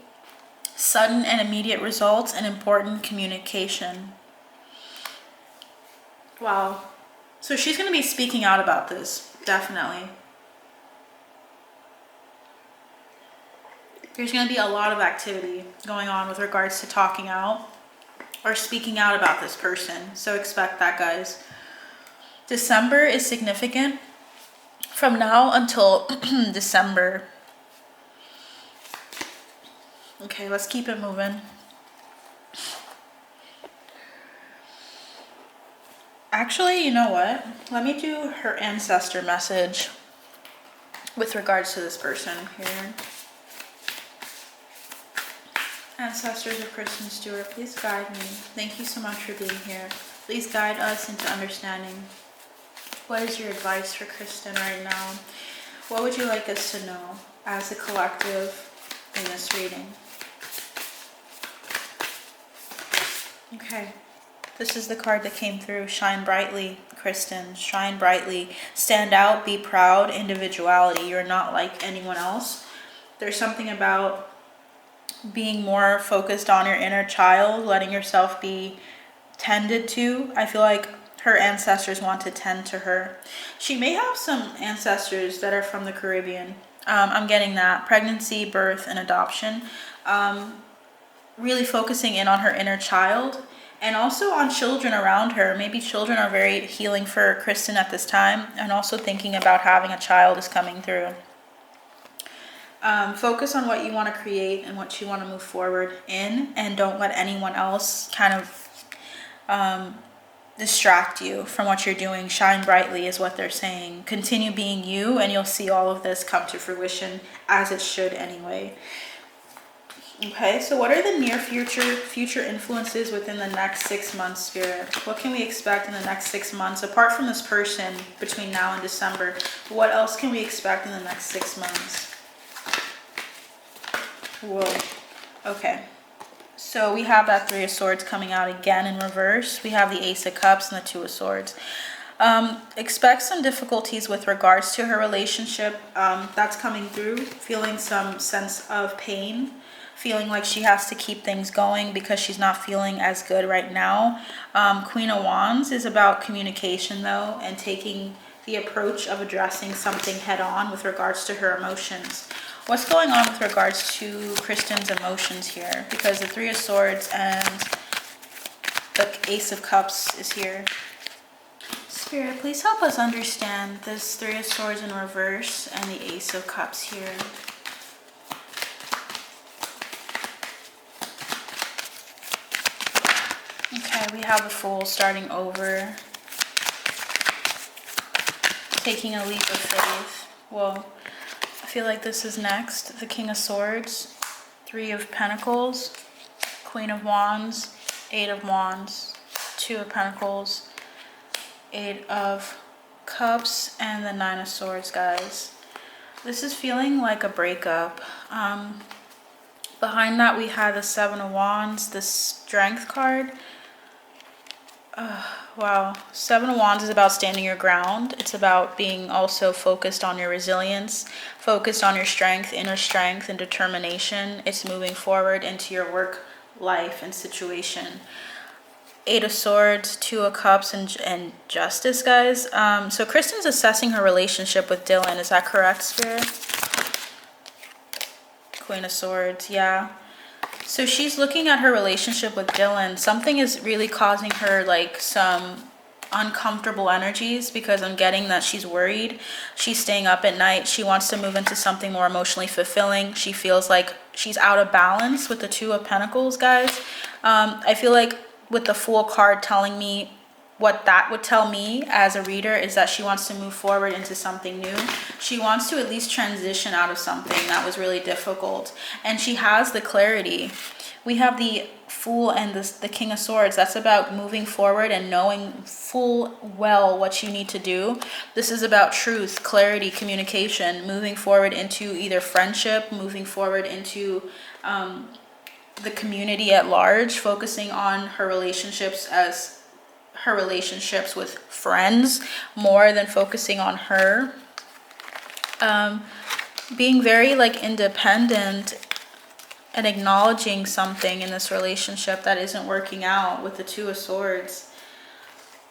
sudden and immediate results, and important communication. Wow. So she's going to be speaking out about this, definitely. There's going to be a lot of activity going on with regards to talking out or speaking out about this person. So expect that, guys. December is significant from now until December. Okay, let's keep it moving. Actually, you know what? Let me do her ancestor message with regards to this person here. Ancestors of Kristen Stewart, please guide me. Thank you so much for being here. Please guide us into understanding. What is your advice for Kristen right now? What would you like us to know as a collective in this reading? Okay, this is the card that came through. Shine brightly, Kristen. Shine brightly. Stand out, be proud, individuality. You're not like anyone else. There's something about being more focused on your inner child, letting yourself be tended to. I feel like her ancestors want to tend to her. She may have some ancestors that are from the Caribbean. I'm getting that. Pregnancy, birth, and adoption. Really focusing in on her inner child and also on children around her. Maybe children are very healing for Kristen at this time, and also thinking about having a child is coming through. Focus on what you want to create and what you want to move forward in, and don't let anyone else kind of distract you from what you're doing. Shine brightly is what they're saying. Continue being you, and you'll see all of this come to fruition, as it should anyway. Okay, so what are the near future influences within the next 6 months, Spirit? What can we expect in the next 6 months? Apart from this person between now and December, what else can we expect in the next 6 months? Whoa. Okay. So we have that Three of Swords coming out again in reverse. We have the Ace of Cups and the Two of Swords. Expect some difficulties with regards to her relationship. That's coming through. Feeling some sense of pain. Feeling like she has to keep things going because she's not feeling as good right now. Queen of Wands is about communication though, and taking the approach of addressing something head on with regards to her emotions. What's going on with regards to Kristen's emotions here? Because the Three of Swords and the Ace of Cups is here. Spirit, please help us understand this Three of Swords in reverse and the Ace of Cups here. Okay, we have the Fool starting over. Taking a leap of faith. Whoa. I feel like this is next. The King of Swords, Three of Pentacles, Queen of Wands, Eight of Wands, Two of Pentacles, Eight of Cups, and the Nine of Swords, guys. This is feeling like a breakup. Behind that we had the Seven of Wands, the Strength card. Wow. Seven of Wands is about standing your ground. It's about being also focused on your resilience, focused on your strength, inner strength, and determination. It's moving forward into your work life and situation. Eight of Swords, Two of Cups, and Justice, guys. So Kristen's assessing her relationship with Dylan. Is that correct, Spirit? Queen of Swords, yeah. So she's looking at her relationship with Dylan. Something is really causing her like some uncomfortable energies, because I'm getting that she's worried. She's staying up at night. She wants to move into something more emotionally fulfilling. She feels like she's out of balance with the Two of Pentacles, guys. I feel like with the Fool card telling me, what that would tell me as a reader is that she wants to move forward into something new. She wants to at least transition out of something that was really difficult. And she has the clarity. We have the Fool and the King of Swords. That's about moving forward and knowing full well what you need to do. This is about truth, clarity, communication, moving forward into either friendship, moving forward into the community at large, focusing on her relationships with friends more than focusing on her. Being very like independent and acknowledging something in this relationship that isn't working out with the Two of Swords.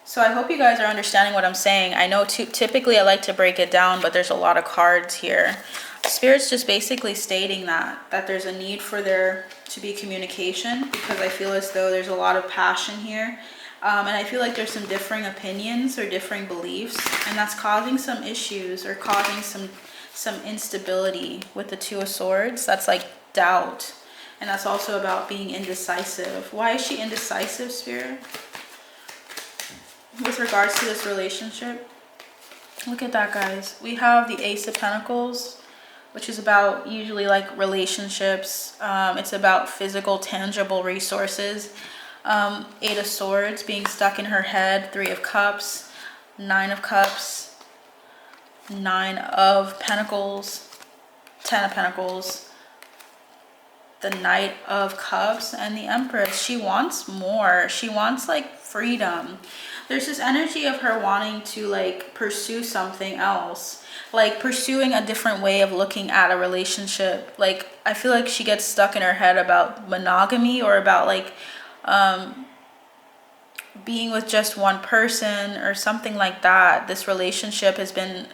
So I hope you guys are understanding what I'm saying. I know typically I like to break it down, but there's a lot of cards here. Spirit's just basically stating that there's a need for there to be communication, because I feel as though there's a lot of passion here. And I feel like there's some differing opinions or differing beliefs, and that's causing some issues or causing some instability with the Two of Swords. That's like doubt, and that's also about being indecisive. Why is she indecisive, Spirit? With regards to this relationship, look at that, guys. We have the Ace of Pentacles, which is about usually like relationships. It's about physical, tangible resources. Eight of Swords being stuck in her head. Three of Cups, Nine of Cups, Nine of Pentacles, Ten of Pentacles, the Knight of Cups and the Empress. She wants more. She wants like freedom. There's this energy of her wanting to like pursue something else, like pursuing a different way of looking at a relationship. Like I feel like she gets stuck in her head about monogamy, or about like being with just one person or something like that. This relationship has been,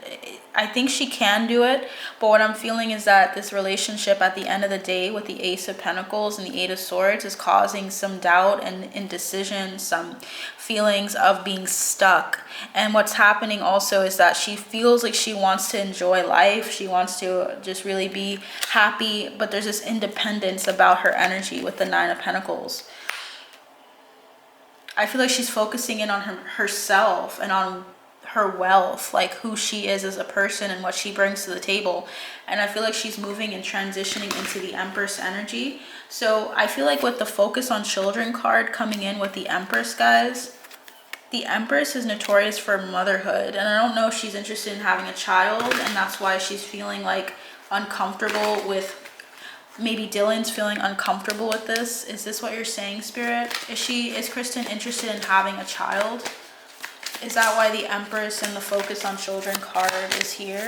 I think she can do it, but what I'm feeling is that this relationship at the end of the day with the Ace of Pentacles and the Eight of Swords is causing some doubt and indecision, some feelings of being stuck. And what's happening also is that she feels like she wants to enjoy life. She wants to just really be happy, but there's this independence about her energy with the Nine of Pentacles. I feel like she's focusing in on herself and on her wealth, like who she is as a person and what she brings to the table. And I feel like she's moving and transitioning into the Empress energy. So I feel like with the focus on children card coming in with the Empress, guys, the Empress is notorious for motherhood. And I don't know if she's interested in having a child, and that's why she's feeling like uncomfortable with, maybe Dylan's feeling uncomfortable with this. Is this what you're saying, Spirit? Is Kristen interested in having a child? Is that why the Empress and the focus on children card is here?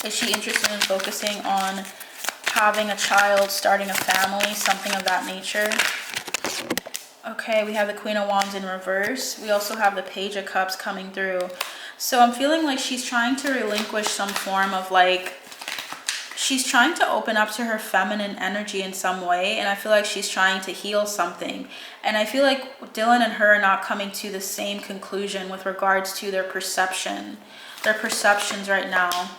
Is she interested in focusing on having a child, starting a family, something of that nature? Okay, we have the Queen of Wands in reverse. We also have the Page of Cups coming through. So I'm feeling like she's trying to relinquish some form of like, she's trying to open up to her feminine energy in some way, and I feel like she's trying to heal something. And I feel like Dylan and her are not coming to the same conclusion with regards to their perceptions right now.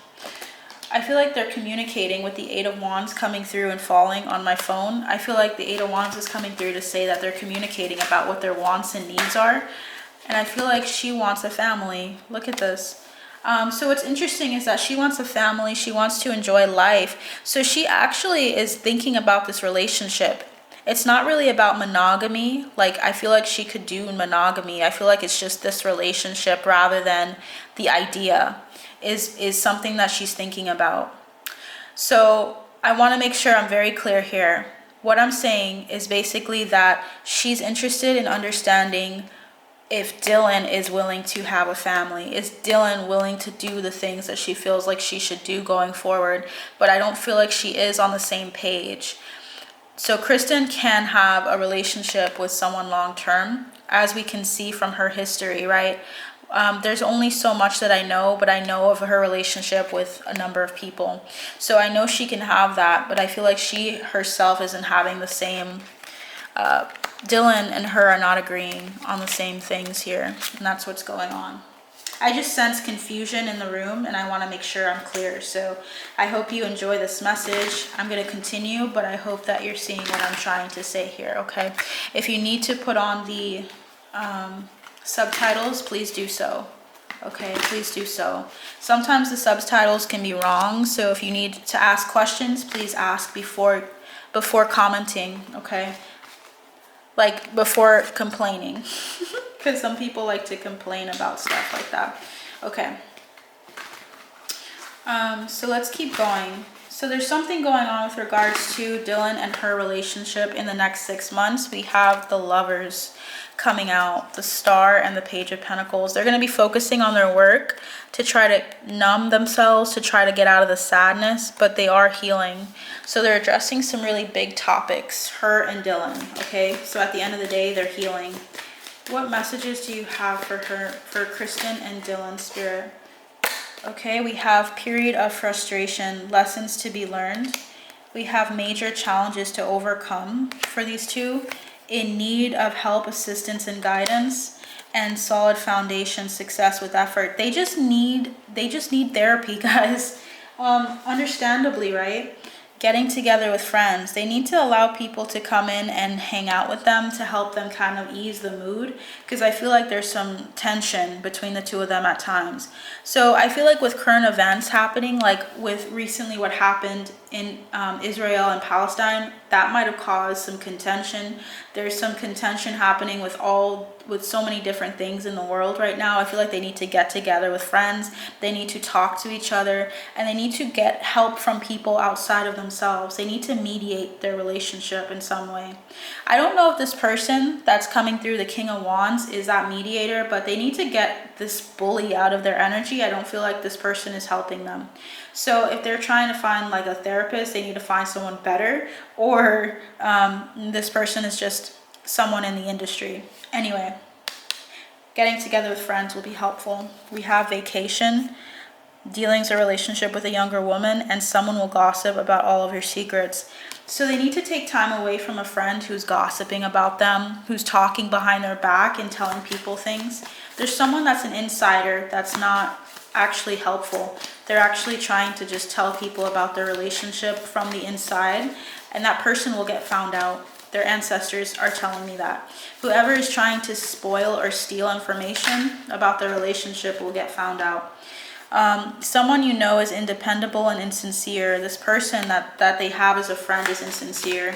I feel like they're communicating with the Eight of Wands coming through and falling on my phone. I feel like the Eight of Wands is coming through to say that they're communicating about what their wants and needs are. And I feel like she wants a family. Look at this. So what's interesting is that she wants a family. She wants to enjoy life. So she actually is thinking about this relationship. It's not really about monogamy. Like, I feel like she could do monogamy. I feel like it's just this relationship rather than the idea is something that she's thinking about. So I want to make sure I'm very clear here. What I'm saying is basically that she's interested in understanding if Dylan is willing to have a family. Is Dylan willing to do the things that she feels like she should do going forward? But I don't feel like she is on the same page. So Kristen can have a relationship with someone long term, as we can see from her history, right? There's only so much that I know, but I know of her relationship with a number of people. So I know she can have that, but I feel like she herself isn't having the same Dylan and her are not agreeing on the same things here, and that's what's going on. I just sense confusion in the room, and I want to make sure I'm clear. So I hope you enjoy this message. I'm going to continue, but I hope that you're seeing what I'm trying to say here, okay? If you need to put on the subtitles, please do so. Okay, please do so. Sometimes the subtitles can be wrong, so if you need to ask questions, please ask before commenting, okay? Like before complaining, because some people like to complain about stuff like that. Okay. So let's keep going. So there's something going on with regards to Dylan and her relationship in the next 6 months. We have the Lovers coming out, the Star and the Page of Pentacles. They're going to be focusing on their work to try to numb themselves, to try to get out of the sadness, but they are healing. So they're addressing some really big topics, her and Dylan, okay? So at the end of the day, they're healing. What messages do you have for her, for Kristen and Dylan, Spirit? Okay, we have period of frustration, lessons to be learned. We have major challenges to overcome for these two, in need of help, assistance, and guidance, and solid foundation, success with effort. They just need therapy, guys. Understandably, right? Getting together with friends. They need to allow people to come in and hang out with them to help them kind of ease the mood, because I feel like there's some tension between the two of them at times. So I feel like with current events happening, like with recently what happened in Israel and Palestine, that might have caused some contention. There's some contention happening with so many different things in the world right now. I feel like they need to get together with friends. They need to talk to each other, and they need to get help from people outside of themselves. They need to mediate their relationship in some way. I don't know if this person that's coming through the King of Wands is that mediator, but they need to get this bully out of their energy. I don't feel like this person is helping them. So if they're trying to find like a therapist, they need to find someone better, or this person is just someone in the industry. Anyway, getting together with friends will be helpful. We have vacation, dealings or relationship with a younger woman, and someone will gossip about all of your secrets. So they need to take time away from a friend who's gossiping about them, who's talking behind their back and telling people things. There's someone that's an insider that's not actually helpful. They're actually trying to just tell people about their relationship from the inside, and that person will get found out. Their ancestors are telling me that. Whoever is trying to spoil or steal information about their relationship will get found out. Someone you know is independable and insincere. This person that they have as a friend is insincere.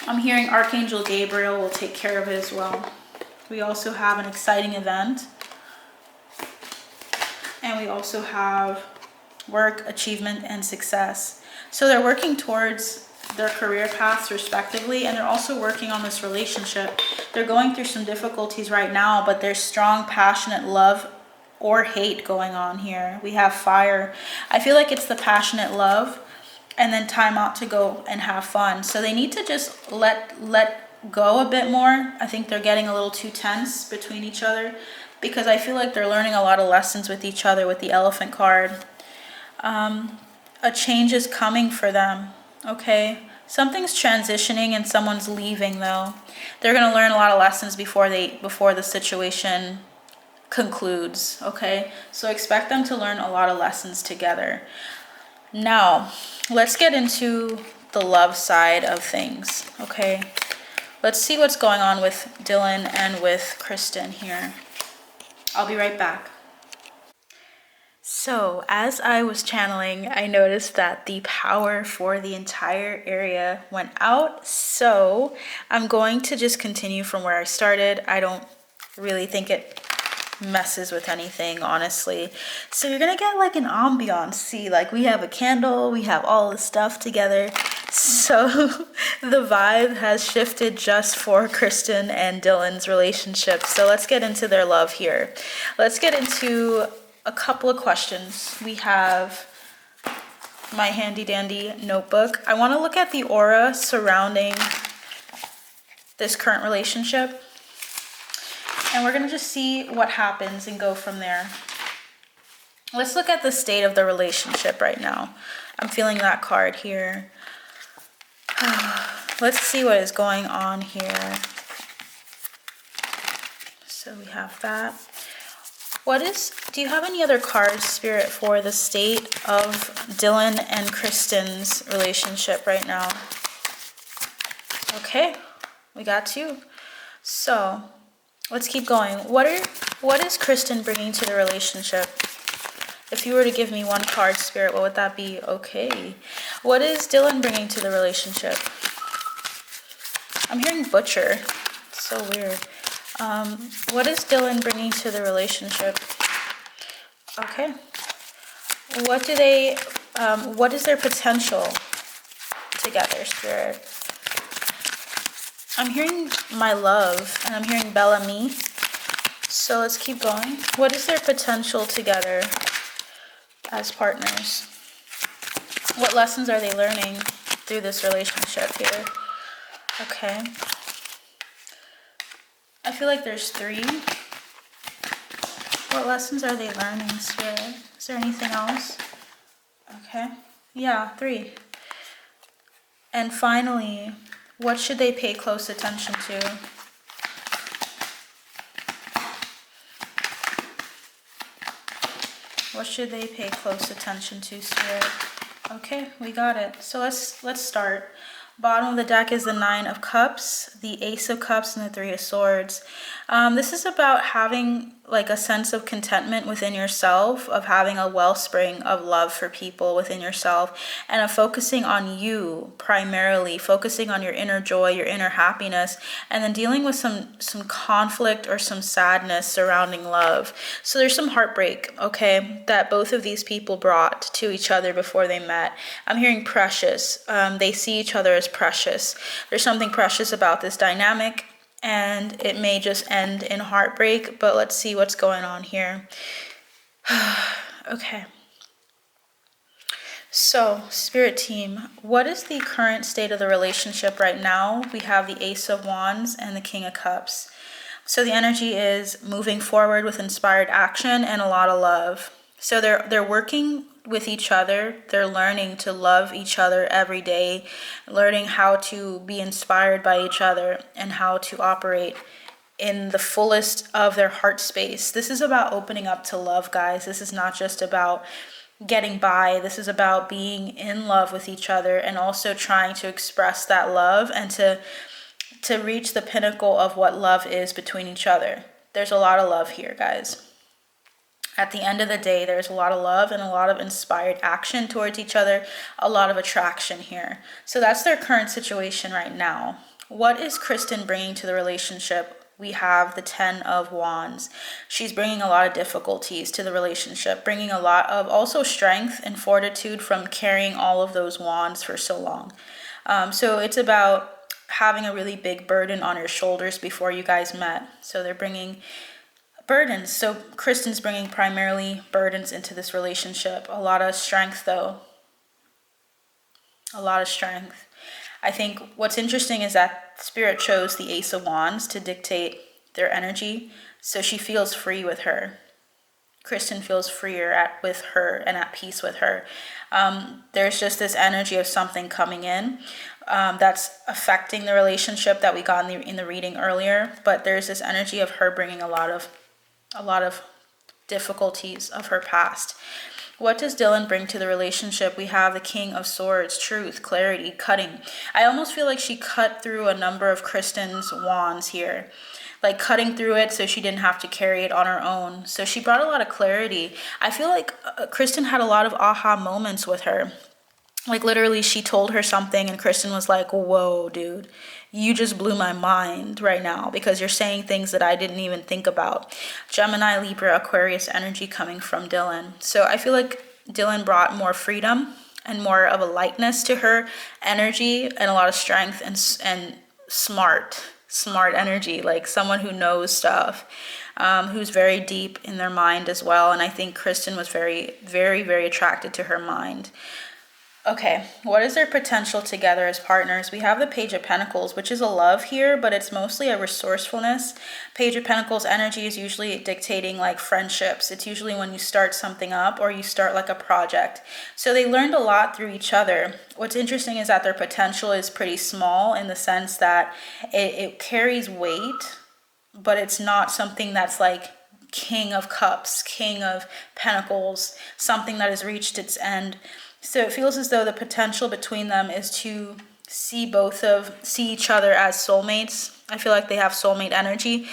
I'm hearing Archangel Gabriel will take care of it as well. We also have an exciting event. And we also have work, achievement, and success. So they're working towards their career paths respectively, and they're also working on this relationship. They're going through some difficulties right now, but there's strong, passionate love or hate going on here. We have fire. I feel like it's the passionate love and then time out to go and have fun. So they need to just let go a bit more. I think they're getting a little too tense between each other, because I feel like they're learning a lot of lessons with each other with the Elephant card. A change is coming for them, okay? Something's transitioning and someone's leaving though. They're gonna learn a lot of lessons before the situation concludes, okay? So expect them to learn a lot of lessons together. Now, let's get into the love side of things, okay? Let's see what's going on with Dylan and with Kristen here. I'll be right back. So, as I was channeling, I noticed that the power for the entire area went out. So, I'm going to just continue from where I started. I don't really think it messes with anything, honestly. So, you're going to get like an ambiance. See, like we have a candle, we have all the stuff together. So, the vibe has shifted just for Kristen and Dylan's relationship. So, let's get into their love here. Let's get into a couple of questions. We have my handy dandy notebook. I want to look at the aura surrounding this current relationship, and we're going to just see what happens and go from there. Let's look at the state of the relationship right now. I'm feeling that card here. Let's see what is going on here. So we have that. Do you have any other cards, Spirit, for the state of Dylan and Kristen's relationship right now? Okay, we got two. So, let's keep going. What is Kristen bringing to the relationship? If you were to give me one card, Spirit, what would that be? Okay. What is Dylan bringing to the relationship? I'm hearing Butcher. It's so weird. What is Dylan bringing to the relationship? Okay. What is their potential together, Spirit? I'm hearing my love, and I'm hearing Bellamy. So let's keep going. What is their potential together as partners? What lessons are they learning through this relationship here? Okay. I feel like there's three. What lessons are they learning, Spirit? Is there anything else? Okay. Yeah, three. And finally, what should they pay close attention to? What should they pay close attention to, Spirit? Okay, we got it. So let's start. Bottom of the deck is the Nine of Cups, the Ace of Cups, and the Three of Swords. This is about having like a sense of contentment within yourself, of having a wellspring of love for people within yourself, and of focusing on you primarily, focusing on your inner joy, your inner happiness, and then dealing with some conflict or some sadness surrounding love. So there's some heartbreak, okay, that both of these people brought to each other before they met. I'm hearing precious. They see each other as precious. There's something precious about this dynamic, and it may just end in heartbreak, but let's see what's going on here. Okay. So, Spirit team, what is the current state of the relationship right now? We have the Ace of Wands and the King of Cups. So the energy is moving forward with inspired action and a lot of love. So they're working with each other. They're learning to love each other every day, learning how to be inspired by each other and how to operate in the fullest of their heart space. This is about opening up to love, guys. This is not just about getting by. This is about being in love with each other and also trying to express that love and to reach the pinnacle of what love is between each other. There's a lot of love here, guys. At the end of the day, there's a lot of love and a lot of inspired action towards each other, a lot of attraction here. So that's their current situation right now. What is Kristen bringing to the relationship? We have the Ten of Wands. She's bringing a lot of difficulties to the relationship, bringing a lot of also strength and fortitude from carrying all of those wands for so long. So it's about having a really big burden on your shoulders before you guys met. So they're bringing burdens. So Kristen's bringing primarily burdens into this relationship. A lot of strength, though. A lot of strength. I think what's interesting is that Spirit chose the Ace of Wands to dictate their energy. So she feels free with her. Kristen feels freer with her and at peace with her. There's just this energy of something coming in that's affecting the relationship that we got in the reading earlier. But there's this energy of her bringing a lot of difficulties of her past. What does Dylan bring to the relationship? We have the King of Swords, truth, clarity, cutting. I almost feel like she cut through a number of Kristen's wands here, like cutting through it so she didn't have to carry it on her own. So she brought a lot of clarity. I feel like Kristen had a lot of aha moments with her. Like literally she told her something and Kristen was like, whoa, dude, you just blew my mind right now because you're saying things that I didn't even think about. Gemini, Libra, Aquarius energy coming from Dylan. So I feel like Dylan brought more freedom and more of a lightness to her energy and a lot of strength and smart energy, like someone who knows stuff, who's very deep in their mind as well. And I think Kristen was very, very, very attracted to her mind. Okay, what is their potential together as partners? We have the Page of Pentacles, which is a love here, but it's mostly a resourcefulness. Page of Pentacles energy is usually dictating like friendships. It's usually when you start something up or you start like a project. So they learned a lot through each other. What's interesting is that their potential is pretty small in the sense that it carries weight, but it's not something that's like King of Cups, King of Pentacles, something that has reached its end. So it feels as though the potential between them is to see each other as soulmates. I feel like they have soulmate energy,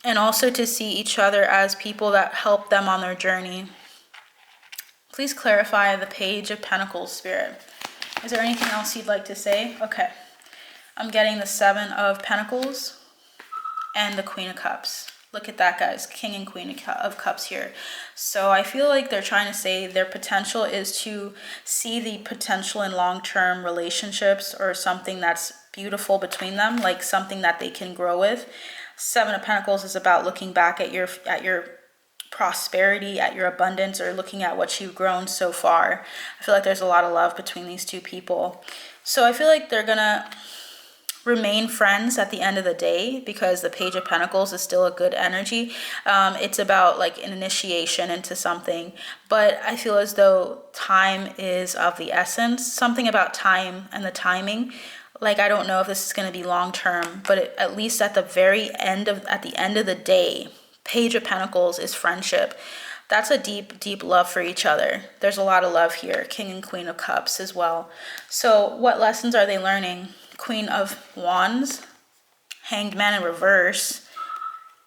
and also to see each other as people that help them on their journey. Please clarify the Page of Pentacles, Spirit. Is there anything else you'd like to say? Okay. I'm getting the Seven of Pentacles and the Queen of Cups. Look at that, guys. King and Queen of Cups here. So I feel like they're trying to say their potential is to see the potential in long-term relationships or something that's beautiful between them, like something that they can grow with. Seven of Pentacles is about looking back at your prosperity, at your abundance, or looking at what you've grown so far. I feel like there's a lot of love between these two people. So I feel like they're gonna remain friends at the end of the day because the Page of Pentacles is still a good energy. It's about like an initiation into something, but I feel as though time is of the essence. Something about time and the timing. Like, I don't know if this is going to be long term, but at least at the end of the day, Page of Pentacles is friendship. That's a deep, deep love for each other. There's a lot of love here. King and Queen of Cups as well. So what lessons are they learning? Queen of Wands, Hanged Man in reverse,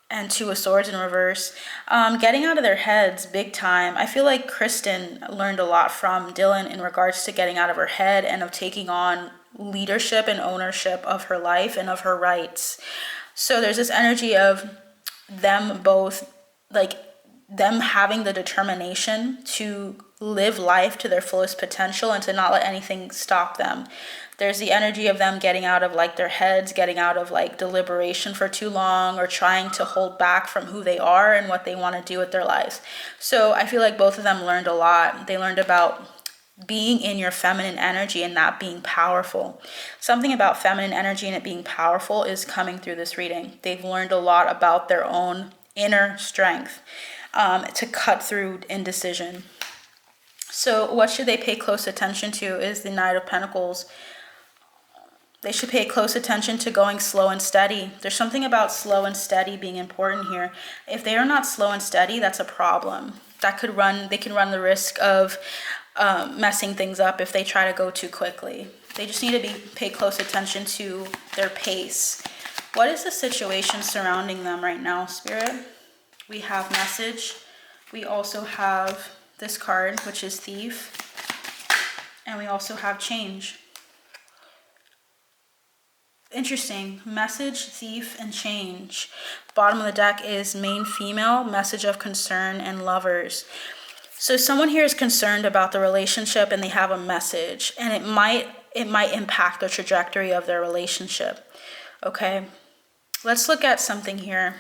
and Two of Swords in reverse. Getting out of their heads big time. I feel like Kristen learned a lot from Dylan in regards to getting out of her head and of taking on leadership and ownership of her life and of her rights. So there's this energy of them both, like them having the determination to live life to their fullest potential and to not let anything stop them. There's the energy of them getting out of like their heads, getting out of like deliberation for too long, or trying to hold back from who they are and what they want to do with their lives. So I feel like both of them learned a lot. They learned about being in your feminine energy and that being powerful. Something about feminine energy and it being powerful is coming through this reading. They've learned a lot about their own inner strength to cut through indecision. So what should they pay close attention to is the Knight of Pentacles. They should pay close attention to going slow and steady. There's something about slow and steady being important here. If they are not slow and steady, that's a problem. They can run the risk of messing things up if they try to go too quickly. They just need to pay close attention to their pace. What is the situation surrounding them right now, Spirit? We have Message. We also have this card, which is Thief. And we also have Change. Interesting. Message, Thief, and Change. Bottom of the deck is Main Female, Message of Concern, and Lovers. So someone here is concerned about the relationship and they have a message, and it might impact the trajectory of their relationship. Okay, let's look at something here.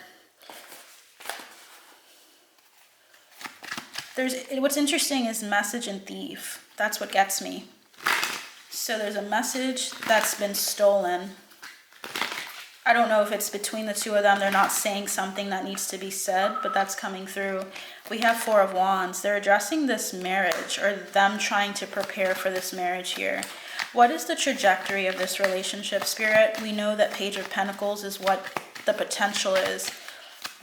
What's interesting is Message and Thief. That's what gets me. So there's a message that's been stolen. I don't know if it's between the two of them. They're not saying something that needs to be said, but that's coming through. We have Four of Wands. They're addressing this marriage, or them trying to prepare for this marriage here. What is the trajectory of this relationship, Spirit? We know that Page of Pentacles is what the potential is.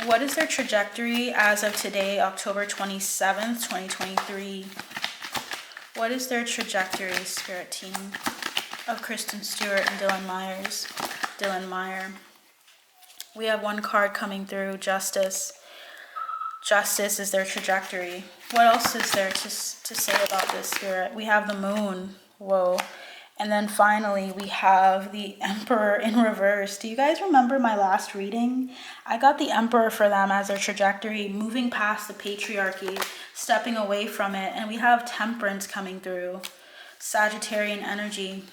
What is their trajectory as of today, October 27th, 2023? What is their trajectory, Spirit team, of Kristen Stewart and Dylan Meyer? We have one card coming through, Justice. Justice is their trajectory. What else is there to say about this, Spirit? We have the Moon. Whoa. And then finally, we have the Emperor in reverse. Do you guys remember my last reading? I got the Emperor for them as their trajectory, moving past the patriarchy, stepping away from it. And we have Temperance coming through, Sagittarian energy.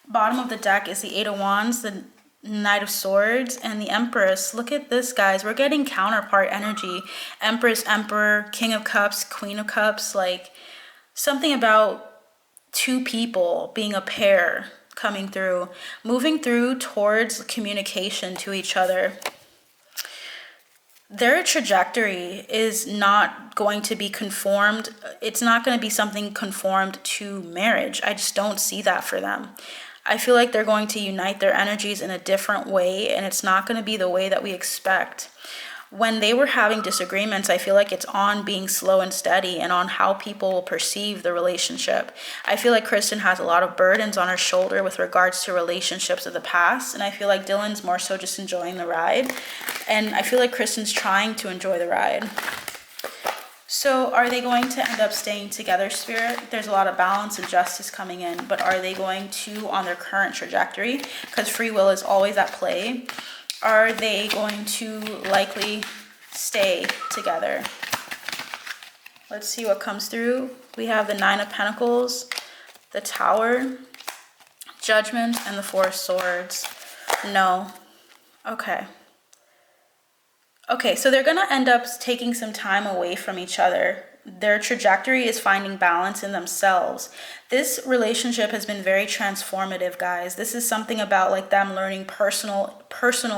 Bottom of the deck is the Eight of Wands, the Knight of Swords, and the Empress. Look at this, guys. We're getting counterpart energy. Empress, Emperor, King of Cups, Queen of Cups. Like something about two people being a pair coming through, moving through towards communication to each other. Their trajectory is not going to be conformed. It's not going to be something conformed to marriage. I just don't see that for them. I feel like they're going to unite their energies in a different way, and it's not going to be the way that we expect. When they were having disagreements, I feel like it's on being slow and steady and on how people will perceive the relationship. I feel like Kristen has a lot of burdens on her shoulder with regards to relationships of the past, and I feel like Dylan's more so just enjoying the ride, and I feel like Kristen's trying to enjoy the ride. So are they going to end up staying together, Spirit? There's a lot of balance and justice coming in, but are they going to, on their current trajectory, because free will is always at play, are they going to likely stay together? Let's see what comes through. We have the Nine of Pentacles, the Tower, Judgment, and the Four of Swords. No. Okay. Okay, so they're going to end up taking some time away from each other. Their trajectory is finding balance in themselves. This relationship has been very transformative, guys. This is something about like them learning personal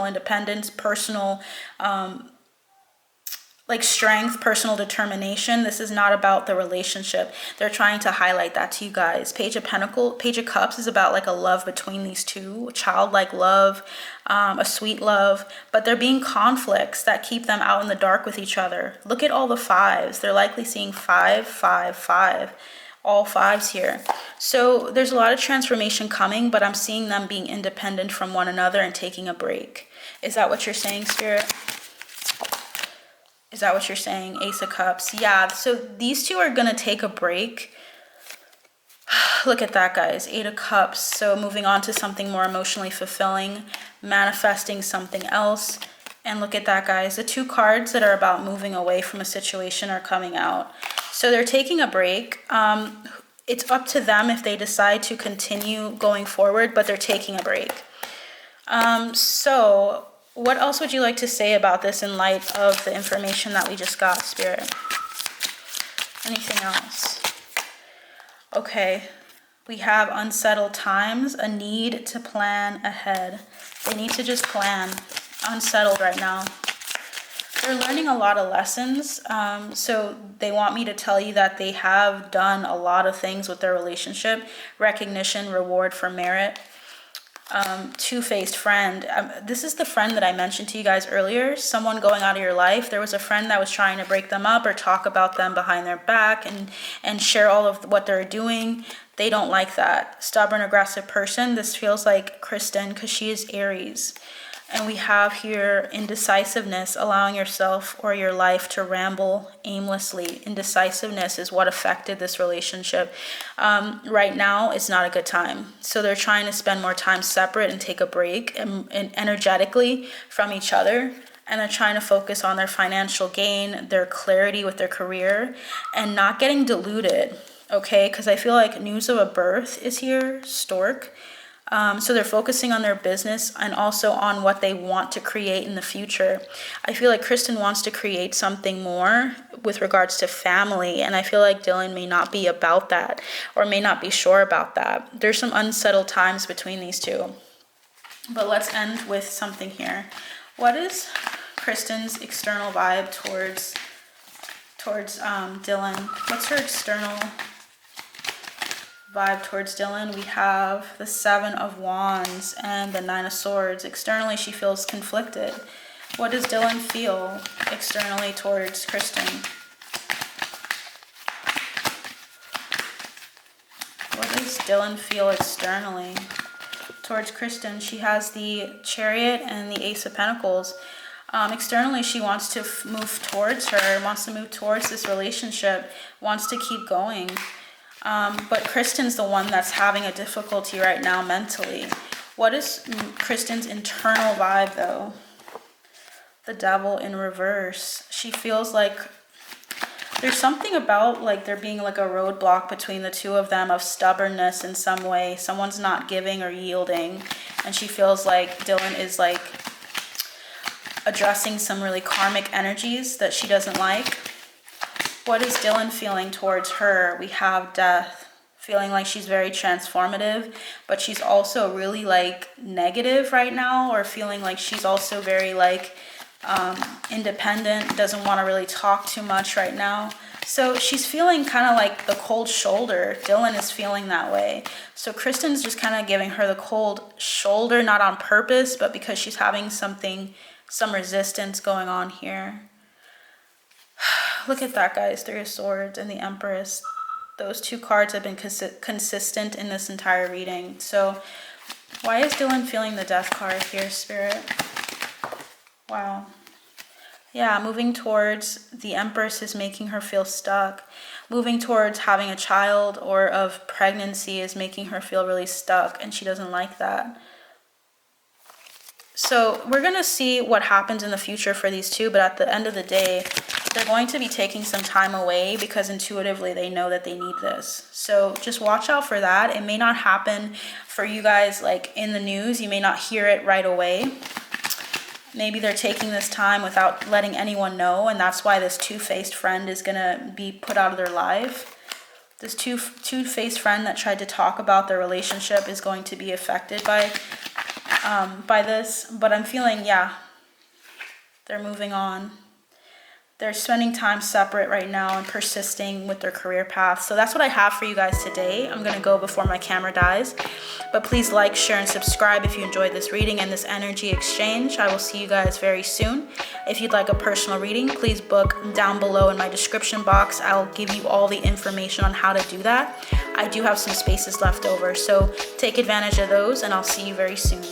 independence, personal like strength, personal determination. This is not about the relationship. They're trying to highlight that to you guys. Page of Cups is about like a love between these two, childlike love, a sweet love, but there being conflicts that keep them out in the dark with each other. Look at all the fives. They're likely seeing 5, 5, 5. all fives here. So there's a lot of transformation coming, but I'm seeing them being independent from one another and taking a break. Is that what you're saying, Spirit? Is that what you're saying? Ace of Cups. Yeah, so these two are going to take a break. Look at that, guys. Eight of Cups. So moving on to something more emotionally fulfilling, manifesting something else. And look at that, guys. The two cards that are about moving away from a situation are coming out. So they're taking a break. It's up to them if they decide to continue going forward, but they're taking a break. So what else would you like to say about this in light of the information that we just got, Spirit? Anything else? Okay, we have unsettled times, a need to plan ahead. They need to just plan. Unsettled right now. They're learning a lot of lessons. So they want me to tell you that they have done a lot of things with their relationship. Recognition, reward for merit. Two-faced friend. This is the friend that I mentioned to you guys earlier. Someone going out of your life. There was a friend that was trying to break them up or talk about them behind their back and share all of what they're doing. They don't like that. Stubborn, aggressive person. This feels like Kristen because she is Aries. And we have here indecisiveness, allowing yourself or your life to ramble aimlessly. Indecisiveness is what affected this relationship. Right now, it's not a good time. So they're trying to spend more time separate and take a break and energetically from each other. And they're trying to focus on their financial gain, their clarity with their career, and not getting deluded. Okay, because I feel like news of a birth is here, stork. So they're focusing on their business and also on what they want to create in the future. I feel like Kristen wants to create something more with regards to family, and I feel like Dylan may not be about that or may not be sure about that. There's some unsettled times between these two. But let's end with something here. What is Kristen's external vibe towards Dylan? What's her external vibe towards Dylan? We have the Seven of Wands and the Nine of Swords. Externally, she feels conflicted. What does Dylan feel externally towards Kristen? What does Dylan feel externally towards Kristen? She has the Chariot and the Ace of Pentacles. Externally, she wants to move towards her, wants to move towards this relationship, wants to keep going. But Kristen's the one that's having a difficulty right now mentally. What is Kristen's internal vibe, though? The Devil in reverse. She feels like there's something about like there being like a roadblock between the two of them of stubbornness in some way. Someone's not giving or yielding. And she feels like Dylan is like addressing some really karmic energies that she doesn't like. What is Dylan feeling towards her? We have Death, feeling like she's very transformative, but she's also really like negative right now, or feeling like she's also very like independent, doesn't want to really talk too much right now. So she's feeling kind of like the cold shoulder. Dylan is feeling that way. So Kristen's just kind of giving her the cold shoulder, not on purpose, but because she's having some resistance going on here. Look at that, guys. Three of Swords and the Empress. Those two cards have been consistent in this entire reading. So why is Dylan feeling the Death card here, Spirit? Wow. Yeah, moving towards the Empress is making her feel stuck. Moving towards having a child or of pregnancy is making her feel really stuck, and she doesn't like that. So we're going to see what happens in the future for these two, but at the end of the day, they're going to be taking some time away because intuitively they know that they need this. So just watch out for that. It may not happen for you guys like in the news. You may not hear it right away. Maybe they're taking this time without letting anyone know, and that's why this two-faced friend is going to be put out of their life. This two-faced friend that tried to talk about their relationship is going to be affected by this, but I'm feeling, yeah, they're moving on. They're spending time separate right now and persisting with their career path. So that's what I have for you guys today. I'm gonna go before my camera dies. But please like, share, and subscribe if you enjoyed this reading and this energy exchange. I will see you guys very soon. If you'd like a personal reading, please book down below in my description box. I'll give you all the information on how to do that. I do have some spaces left over, so take advantage of those, and I'll see you very soon.